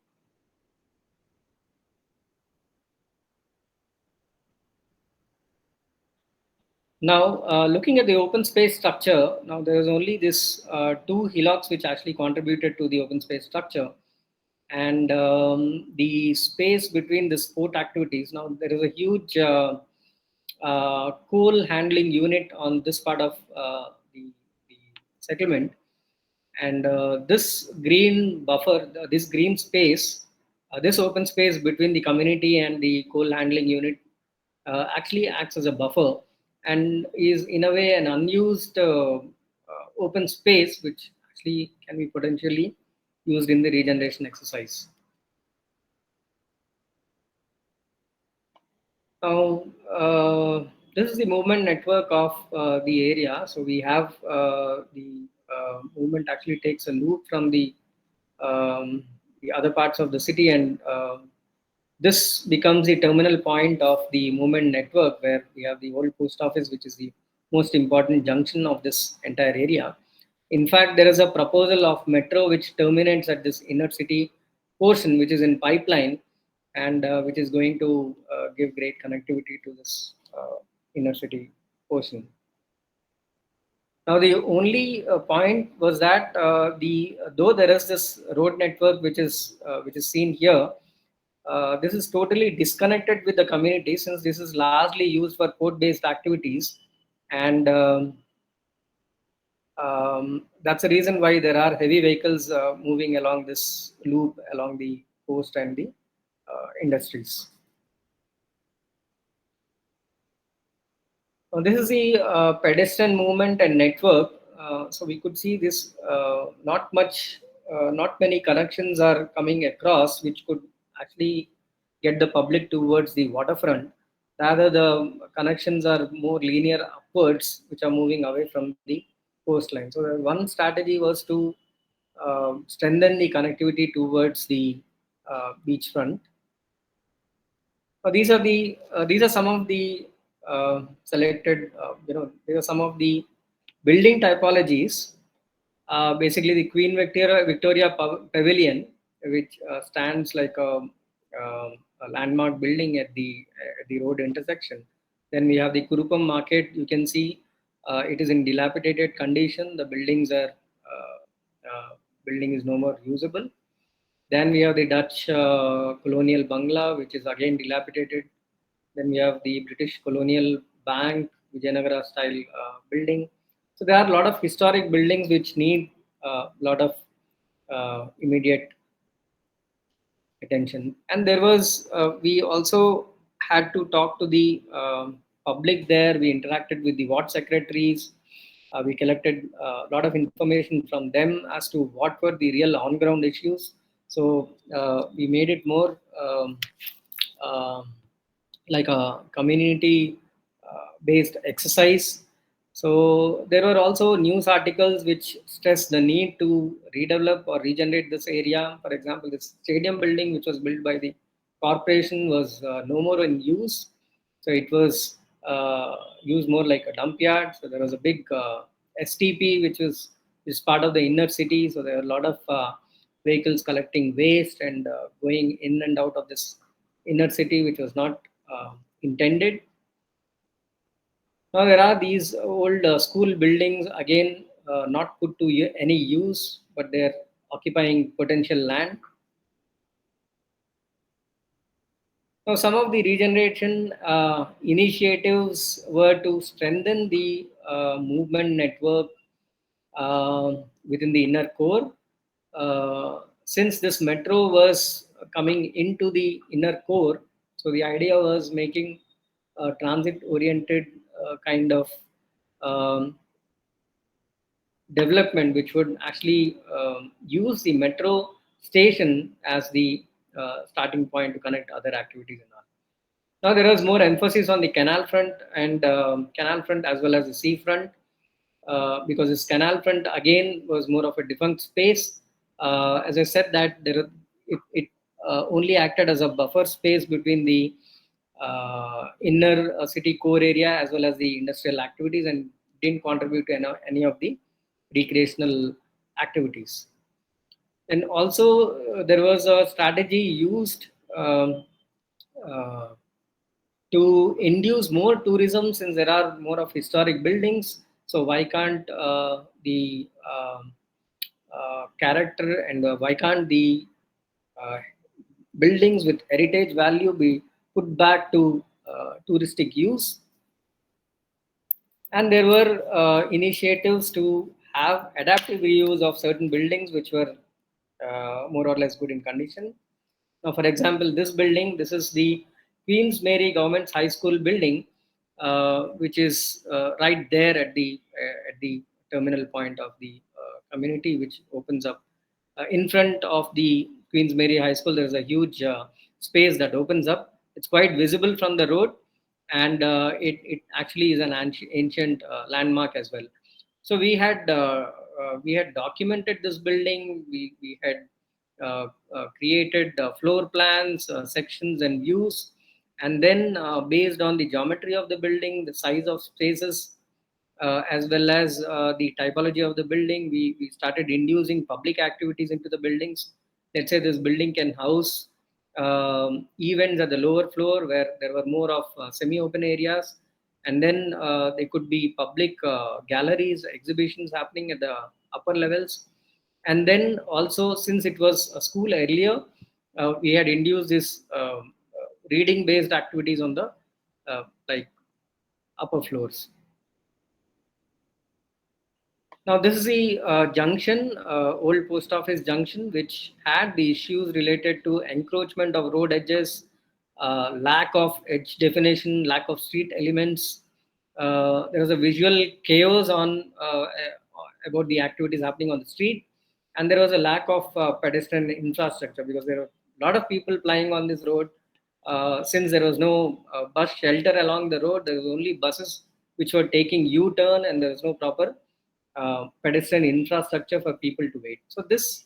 Now, looking at the open space structure, now there is only this two hillocks which actually contributed to the open space structure, and the space between the sport activities. Now, there is a huge coal handling unit on this part of the settlement, and this green buffer, this green space, this open space between the community and the coal handling unit actually acts as a buffer and is in a way an unused open space which actually can be potentially used in the regeneration exercise. Now, this is the movement network of the area. So we have the movement actually takes a loop from the other parts of the city, and this becomes the terminal point of the movement network, where we have the old post office, which is the most important junction of this entire area. In fact, there is a proposal of metro which terminates at this inner city portion, which is in pipeline, and which is going to give great connectivity to this inner city portion. Now, the only point was that though there is this road network which is seen here, this is totally disconnected with the community, since this is largely used for port-based activities, and that's the reason why there are heavy vehicles moving along this loop along the coast and the industries. This is the pedestrian movement and network. So we could see this not many connections are coming across, which could actually get the public towards the waterfront. Rather, the connections are more linear upwards, which are moving away from the coastline. So one strategy was to strengthen the connectivity towards the beachfront. These are some of the selected, these are some of the building typologies. Basically, the Queen Victoria Pavilion, which stands like a landmark building at the road intersection. Then we have the Kurupam Market. You can see it is in dilapidated condition. The building is no more usable. Then we have the Dutch colonial bungalow, which is again dilapidated. Then we have the British colonial bank, Vijayanagara style building. So there are a lot of historic buildings which need a lot of immediate attention. And there was, we also had to talk to the public there. We interacted with the ward secretaries. We collected a lot of information from them as to what were the real on-ground issues. So we made it more uh, like a community based exercise. So there were also news articles which stress the need to redevelop or regenerate this area. For example, this stadium building, which was built by the corporation, was no more in use. So it was used more like a dump yard. So there was a big STP, which is part of the inner city. So there are a lot of vehicles collecting waste and going in and out of this inner city, which was not intended. Now there are these old school buildings, again not put to any use, but they're occupying potential land. Now some of the regeneration initiatives were to strengthen the movement network within the inner core. Since this metro was coming into the inner core, so the idea was making a transit-oriented kind of um, development, which would actually use the metro station as the starting point to connect other activities and all. Now there was more emphasis on the canal front and canal front as well as the sea front, because this canal front again was more of a defunct space. As I said, that it only acted as a buffer space between the inner city core area as well as the industrial activities, and didn't contribute to any of the recreational activities. And also there was a strategy used um, uh, to induce more tourism, since there are more of historic buildings. So why can't the character and why can't the uh, buildings with heritage value be put back to touristic use? And there were initiatives to have adaptive reuse of certain buildings which were more or less good in condition. Now, for example, this building, this is the Queen's Mary Government High School building, which is right there at the terminal point of the community, which opens up in front of the Queen's Mary High School. There is a huge space that opens up. It's quite visible from the road, and it actually is an ancient landmark as well. So we had documented this building. We had created floor plans, sections, and views, and then based on the geometry of the building, the size of spaces, as well as the typology of the building, we started inducing public activities into the buildings. Let's say this building can house events at the lower floor where there were more of semi-open areas, and then there could be public galleries, exhibitions happening at the upper levels. And then also, since it was a school earlier, we had induced this reading based activities on the like upper floors. Now, this is the junction, old post office junction, which had the issues related to encroachment of road edges, lack of edge definition, lack of street elements. There was a visual chaos on about the activities happening on the street, and there was a lack of pedestrian infrastructure because there were a lot of people plying on this road. Since there was no bus shelter along the road, there was only buses which were taking U-turn, and there was no proper pedestrian infrastructure for people to wait. So this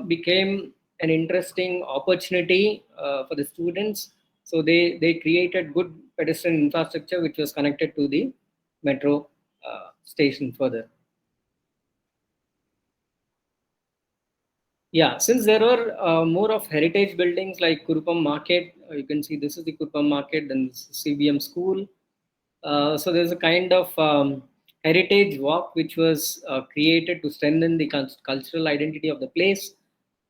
became an interesting opportunity for the students. So they created good pedestrian infrastructure which was connected to the metro station further. Yeah, since there were more of heritage buildings like Kurupam Market, you can see this is the Kurupam Market, then this is CBM School. So there's a kind of heritage walk which was created to strengthen the cultural identity of the place.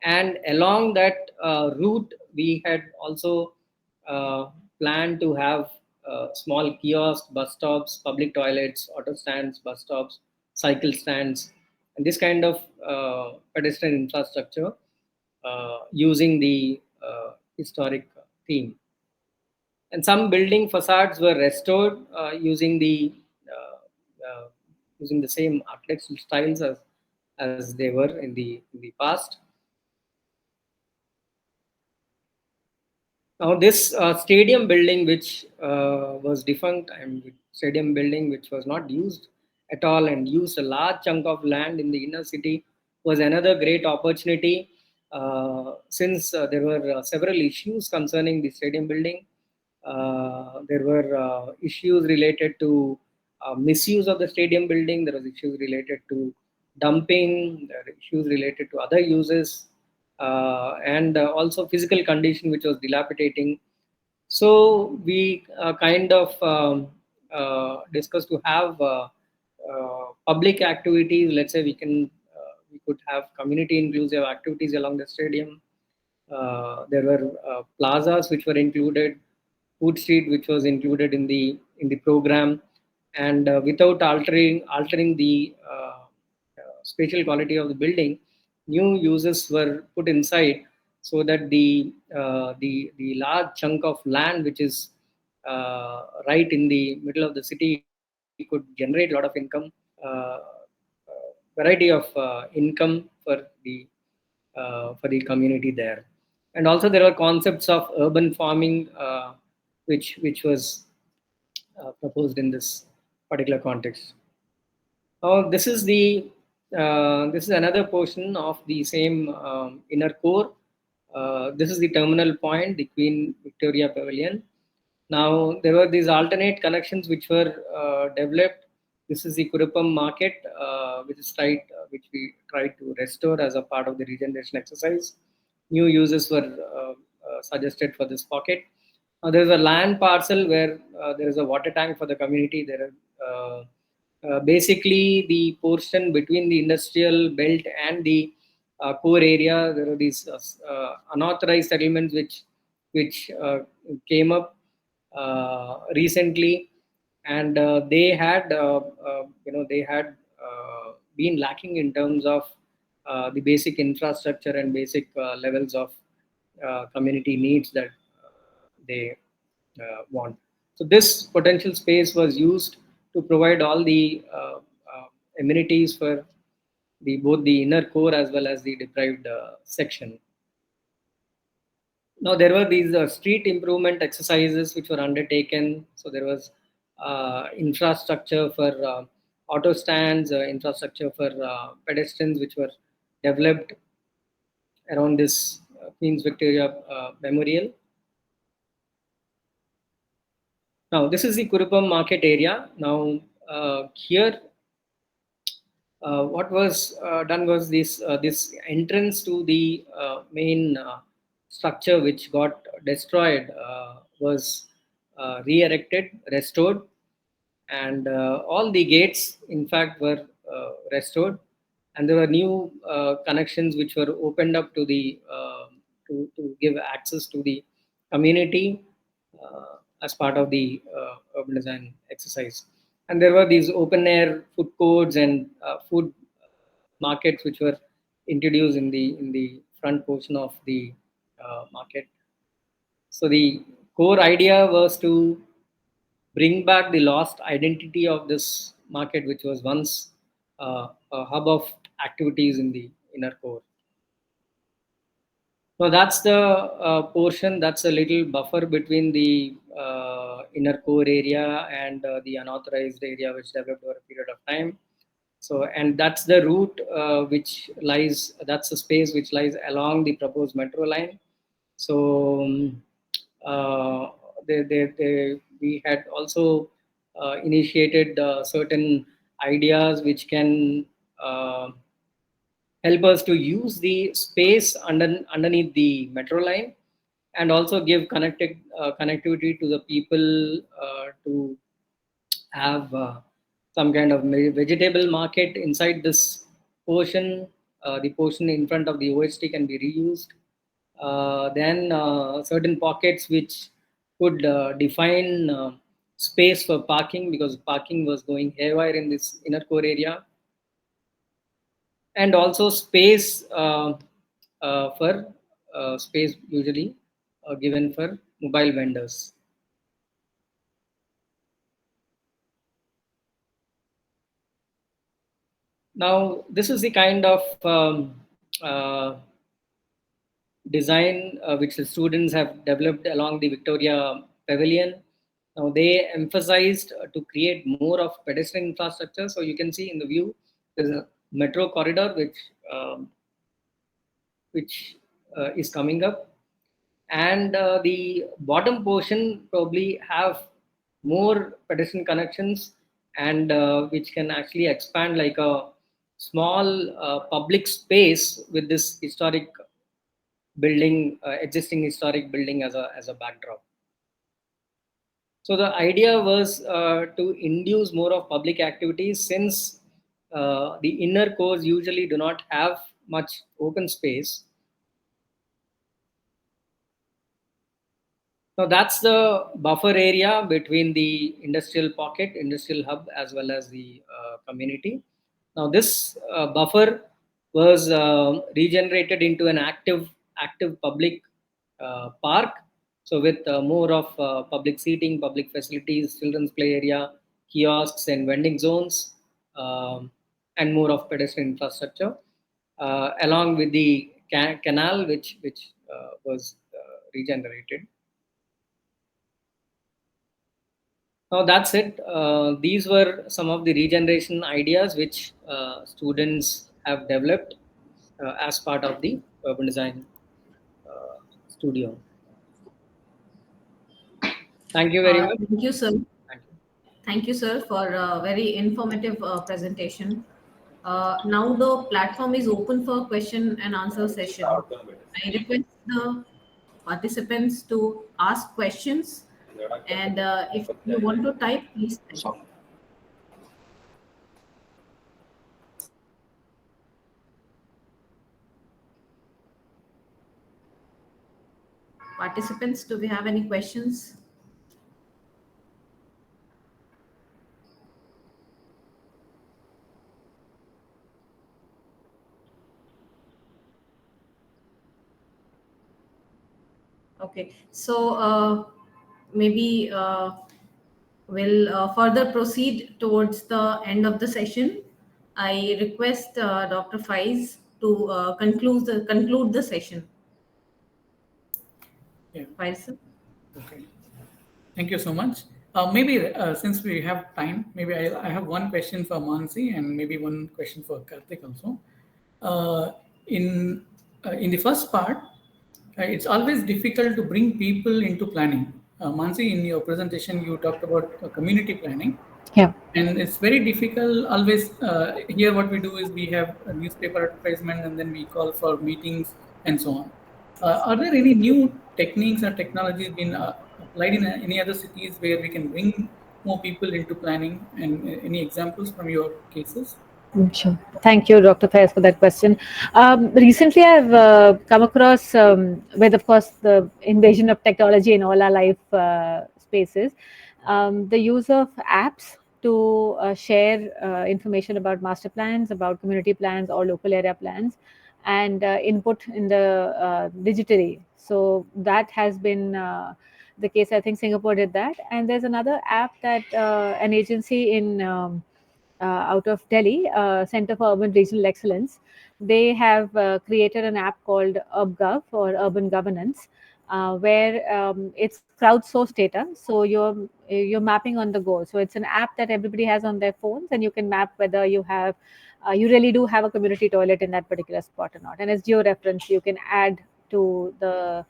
And along that route, we had also uh, planned to have small kiosks, bus stops, public toilets, auto stands, bus stops, cycle stands, and this kind of pedestrian infrastructure using the historic theme. And some building facades were restored using the same architectural styles as they were in the past. Now, this stadium building, which was defunct, and stadium building which was not used at all and used a large chunk of land in the inner city, was another great opportunity. Since there were several issues concerning the stadium building, there were issues related to misuse of the stadium building. There was issues related to dumping. There were issues related to other uses, and also physical condition which was dilapidating. So we kind of discussed to have public activities. Let's say we could have community inclusive activities along the stadium. There were plazas which were included, food street which was included in the program, and without altering the spatial quality of the building, new uses were put inside so that the large chunk of land which is right in the middle of the city could generate a lot of income, uh, variety of income for the community there. And also there were concepts of urban farming which was proposed in this particular context. Now, this is another portion of the same inner core. This is the terminal point, the Queen Victoria Pavilion. Now, there were these alternate connections which were developed. This is the Kurupam market, which we tried to restore as a part of the regeneration exercise. New uses were suggested for this pocket. Now there is a land parcel where there is a water tank for the community. There are basically the portion between the industrial belt and the core area. There are these unauthorized settlements which came up recently, and they had been lacking in terms of the basic infrastructure and basic levels of community needs that they want. So this potential space was used to provide all the amenities for both the inner core as well as the deprived section. Now there were these street improvement exercises which were undertaken. So there was infrastructure for auto stands, infrastructure for pedestrians which were developed around this Queen's Victoria Memorial. Now this is the Kurupam market area. Now here what was done was this entrance to the main structure which got destroyed was re-erected, restored, and all the gates in fact were restored, and there were new connections which were opened up to the to give access to the community as part of the urban design exercise. And there were these open air food courts and food markets which were introduced in the front portion of the market. So the core idea was to bring back the lost identity of this market, which was once a hub of activities in the inner core. So that's the portion, that's a little buffer between the inner core area and the unauthorized area which developed over a period of time. So, and that's the route which lies, that's the space which lies along the proposed metro line. So, uh, we had also initiated certain ideas which can help us to use the space underneath the metro line, and also give connectivity to the people to have some kind of vegetable market inside this portion. The portion in front of the OHT can be reused. Then certain pockets which could define space for parking, because parking was going haywire in this inner core area, and also space for space usually given for mobile vendors. Now this is the kind of design which the students have developed along the Victoria Pavilion. Now they emphasized to create more of pedestrian infrastructure. So you can see in the view there is a metro corridor which is coming up, and the bottom portion probably have more pedestrian connections, and which can actually expand like a small public space with this historic building, existing historic building as a backdrop. So the idea was to induce more of public activities, since the inner cores usually do not have much open space. Now that's the buffer area between the industrial pocket, industrial hub, as well as the community. Now this buffer was regenerated into an active public park. So with more of public seating, public facilities, children's play area, kiosks and vending zones, and more of pedestrian infrastructure, along with the canal which was regenerated. Now that's it. These were some of the regeneration ideas which students have developed as part of the urban design studio. Thank you very much. Thank you, sir. Thank you. Thank you, sir, for a very informative presentation. Now the platform is open for question and answer session. I request the participants to ask questions. And if you want to type, please type. Participants, do we have any questions? Okay, so maybe we'll further proceed towards the end of the session. I request Dr. Faiz to conclude the session. Yeah. Faiz, sir? Okay. Thank you so much. Maybe since we have time, maybe I have one question for Mansi and maybe one question for Karthik also. In the first part, it's always difficult to bring people into planning. Mansi, in your presentation, you talked about community planning. Yeah. And it's very difficult always. Here, what we do is we have a newspaper advertisement and then we call for meetings and so on. Are there any new techniques or technologies being applied in any other cities where we can bring more people into planning? And any examples from your cases? Sure. Thank you, Dr. Faiz, for that question. Recently, I've come across, with of course the invasion of technology in all our life spaces, the use of apps to share information about master plans, about community plans or local area plans, and input in the digitally. So that has been the case. I think Singapore did that, and there's another app that an agency in out of Delhi, Center for Urban Regional Excellence. They have created an app called UrbGov, or Urban Governance, where it's crowdsourced data. So you're mapping on the go. So it's an app that everybody has on their phones, and you can map whether you have you really do have a community toilet in that particular spot or not. And as geo-reference, you can add to the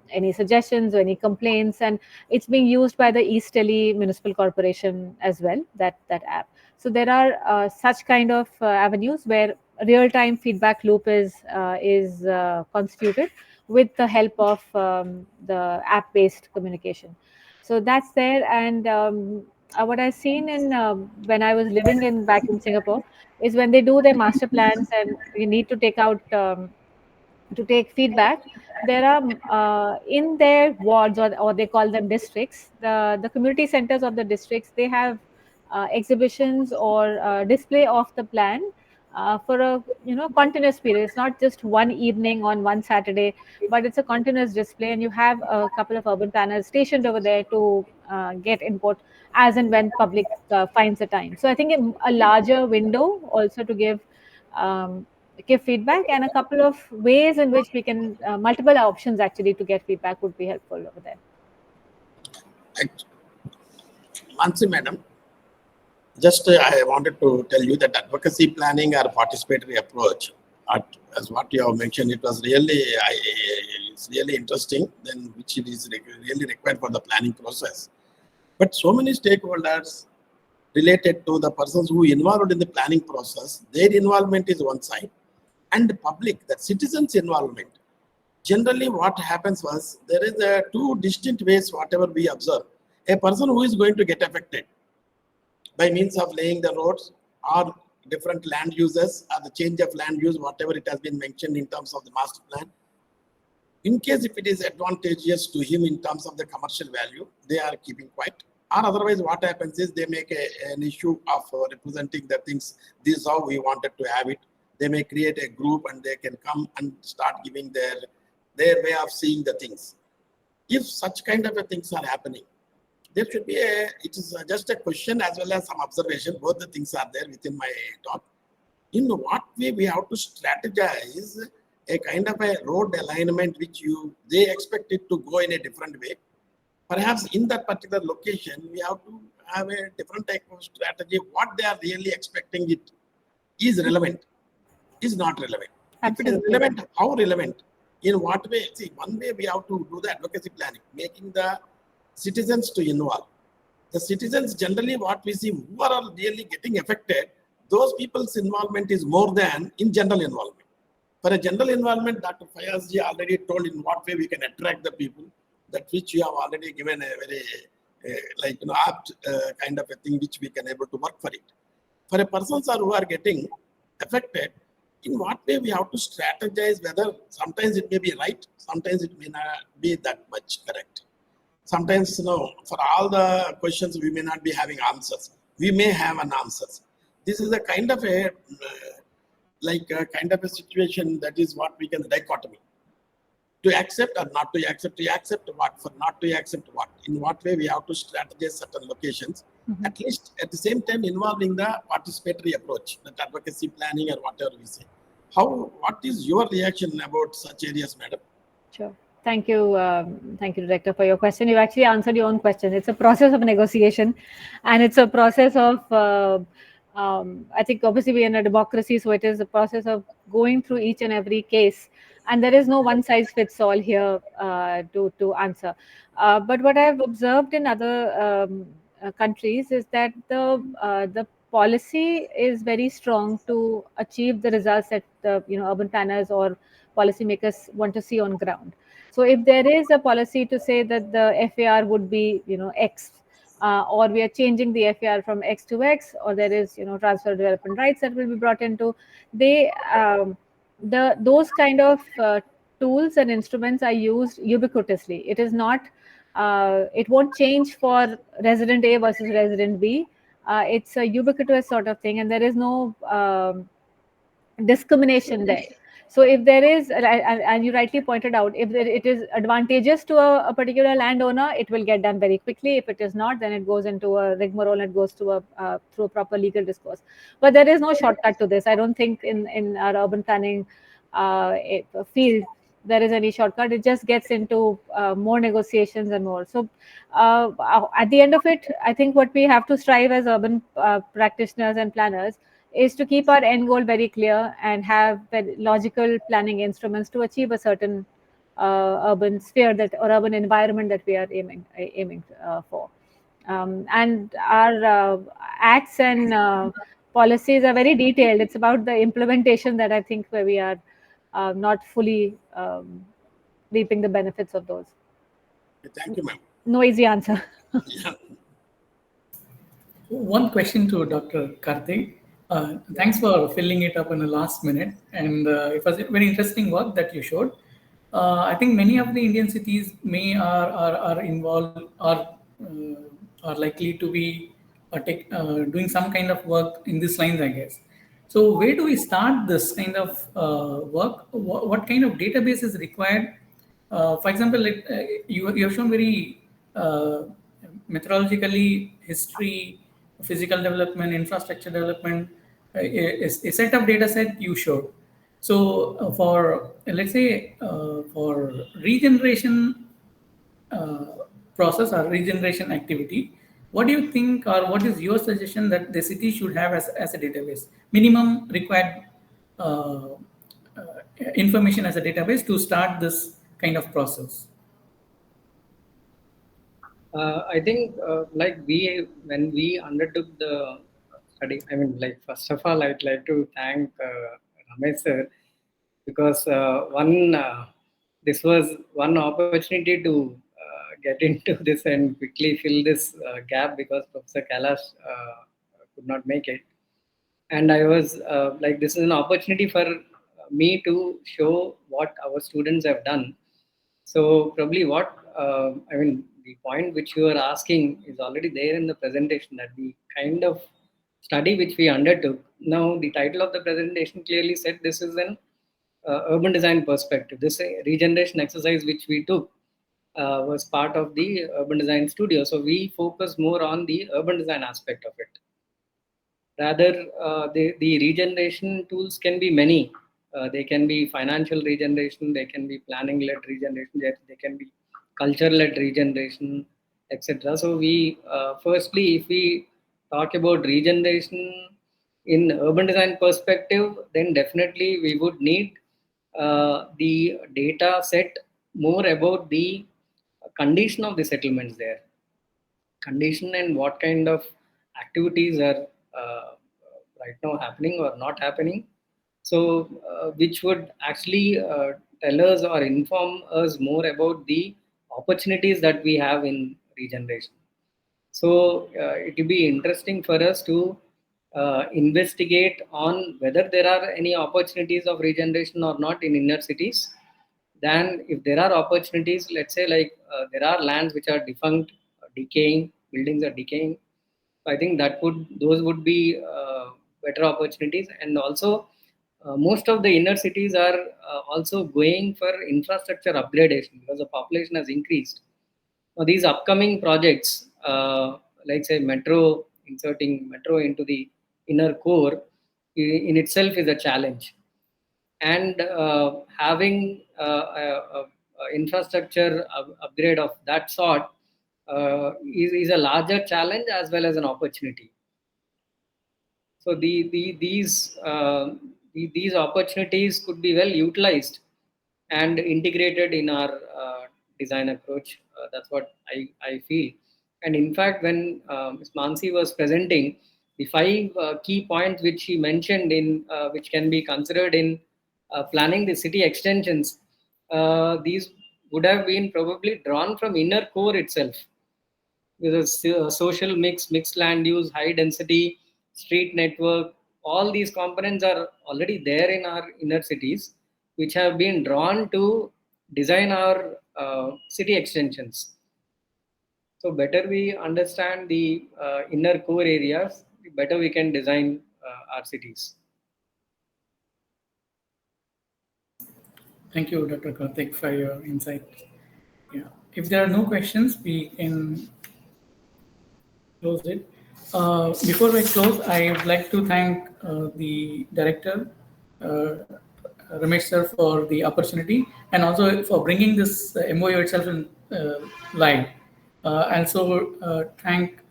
any suggestions or any complaints, and it's being used by the East Delhi Municipal Corporation as well, that app. So there are such kind of avenues where real-time feedback loop is constituted with the help of the app-based communication. So that's there. And what I've seen in when I was living in back in Singapore is when they do their master plans and you need to take out to take feedback, there are in their wards, or they call them districts, the community centers of the districts, they have exhibitions or display of the plan for a continuous period. It's not just one evening on one Saturday, but it's a continuous display, and you have a couple of urban planners stationed over there to get input as and when public finds the time. So I think a larger window also to give feedback, and a couple of ways in which we can multiple options actually to get feedback would be helpful over there. Mansi madam, just I wanted to tell you that advocacy planning or participatory approach, as what you have mentioned, it was really it's really interesting, then which it is really required for the planning process. But so many stakeholders related to the persons who involved in the planning process, their involvement is one side, and the public, the citizens' involvement. Generally, what happens was there is two distinct ways, whatever we observe. A person who is going to get affected by means of laying the roads or different land uses or the change of land use, whatever it has been mentioned in terms of the master plan. In case if it is advantageous to him in terms of the commercial value, they are keeping quiet. Or otherwise, what happens is they make an issue of representing the things. This is how we wanted to have it. They may create a group and they can come and start giving their way of seeing the things. If such kind of things are happening, there should be it is just a question as well as some observation. Both the things are there within my talk. In what way we have to strategize a kind of a road alignment which they expect it to go in a different way. Perhaps in that particular location, we have to have a different type of strategy. What they are really expecting it is relevant, is not relevant. Absolutely. If it is relevant, how relevant? In what way? See, one way we have to do the advocacy planning, making the citizens to involve. The citizens generally what we see who are really getting affected, those people's involvement is more than in general involvement. For a general environment, Dr. Fayazji already told in what way we can attract the people, that which you have already given a very apt kind of a thing which we can able to work for it. For a persons who are getting affected, in what way we have to strategize, whether sometimes it may be right, sometimes it may not be that much correct. Sometimes, for all the questions, we may not be having answers. We may have an answers. This is a kind of a situation that is what we can dichotomy. To accept or not to accept what, for not to accept what. In what way we have to strategize certain locations, at least at the same time involving the participatory approach, that advocacy planning or whatever we say. What is your reaction about such areas, madam? Sure. Thank you, Director, for your question. You actually answered your own question. It's a process of negotiation, and it's a process of, I think, obviously we're in a democracy, so it is a process of going through each and every case, and there is no one size fits all here to answer. But what I've observed in other countries is that the policy is very strong to achieve the results that the urban planners or policymakers want to see on ground. So if there is a policy to say that the FAR would be X, or we are changing the FAR from X to X, or there is transfer of development rights that will be brought into, those kind of tools and instruments are used ubiquitously. It is not it won't change for resident A versus resident B. It's a ubiquitous sort of thing, and there is no discrimination there. So if there is, and you rightly pointed out, if it is advantageous to a particular landowner, it will get done very quickly. If it is not, then it goes into a rigmarole and it goes to through a proper legal discourse. But there is no shortcut to this. I don't think in our urban planning field there is any shortcut. It just gets into more negotiations and more. So at the end of it, I think what we have to strive as urban practitioners and planners is to keep our end goal very clear and have very logical planning instruments to achieve a certain urban sphere or urban environment that we are aiming for. And our acts and policies are very detailed. It's about the implementation that I think where we are not fully reaping the benefits of those. Thank you, ma'am. No easy answer. One question to Dr. Karthik. Thanks for filling it up in the last minute, and it was a very interesting work that you showed. I think many of the Indian cities are involved are likely to be doing some kind of work in these lines, I guess. So where do we start this kind of work? What kind of database is required? For example, you have shown very methodologically history, physical development, infrastructure development, a set of data set you showed. So for, let's say, for regeneration process or regeneration activity, what do you think, or what is your suggestion that the city should have as a database? Minimum required information as a database to start this kind of process. I think when we undertook the study, first of all, I'd like to thank Ramesh sir, because this was one opportunity to get into this and quickly fill this gap, because Professor Kailash could not make it. And I was this is an opportunity for me to show what our students have done. So probably the point which you are asking is already there in the presentation, that the kind of study which we undertook. Now, the title of the presentation clearly said this is an urban design perspective. This regeneration exercise which we took was part of the urban design studio. So we focus more on the urban design aspect of it. Rather, the regeneration tools can be many. They can be financial regeneration, they can be planning-led regeneration, they can be culture-led regeneration, etc. So we, firstly, if we talk about regeneration in urban design perspective, then definitely we would need the data set more about the condition of the settlements there. Condition and what kind of activities are right now happening or not happening. So, which would actually tell us or inform us more about the opportunities that we have in regeneration. So, it will be interesting for us to investigate on whether there are any opportunities of regeneration or not in inner cities. Then, if there are opportunities, let's say like there are lands which are defunct, decaying, buildings are decaying. I think those would be better opportunities, and also most of the inner cities are also going for infrastructure upgradation because the population has increased. Now, these upcoming projects, like say inserting metro into the inner core, in itself is a challenge, and having infrastructure upgrade of that sort is a larger challenge as well as an opportunity. So these opportunities could be well utilized and integrated in our design approach. That's what I feel. And in fact, when Ms. Mansi was presenting the 5 key points which she mentioned in which can be considered in planning the city extensions, these would have been probably drawn from inner core itself, with a social mix, mixed land use, high density, street network. All these components are already there in our inner cities, which have been drawn to design our city extensions. So, better we understand the inner core areas, the better we can design our cities. Thank you, Dr. Karthik, for your insight. Yeah. If there are no questions, we can close it. Before I close, I would like to thank the director, Ramesh sir, for the opportunity and also for bringing this MOU itself in live. Also thank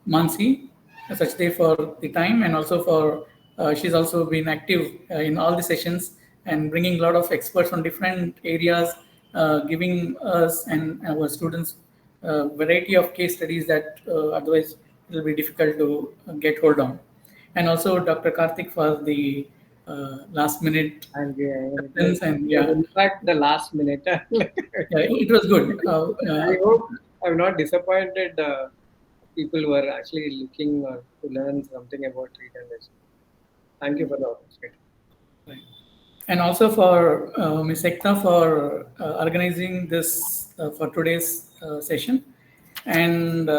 Mansi Sachdev for the time, and also for she's also been active in all the sessions and bringing a lot of experts from different areas, giving us and our students variety of case studies that otherwise it will be difficult to get hold on. And also Dr. Karthik for the last minute And in fact, the last minute. yeah, it was good. I hope I've not disappointed people who are actually looking to learn something about regeneration. Thank you for the opportunity. And also for Ms. Ekta for organizing this for today's session. And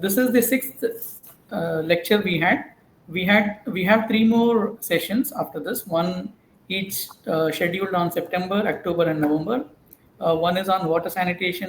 this is the 6th lecture we had. We have 3 more sessions after this. One each scheduled on September, October, and November. One is on water sanitation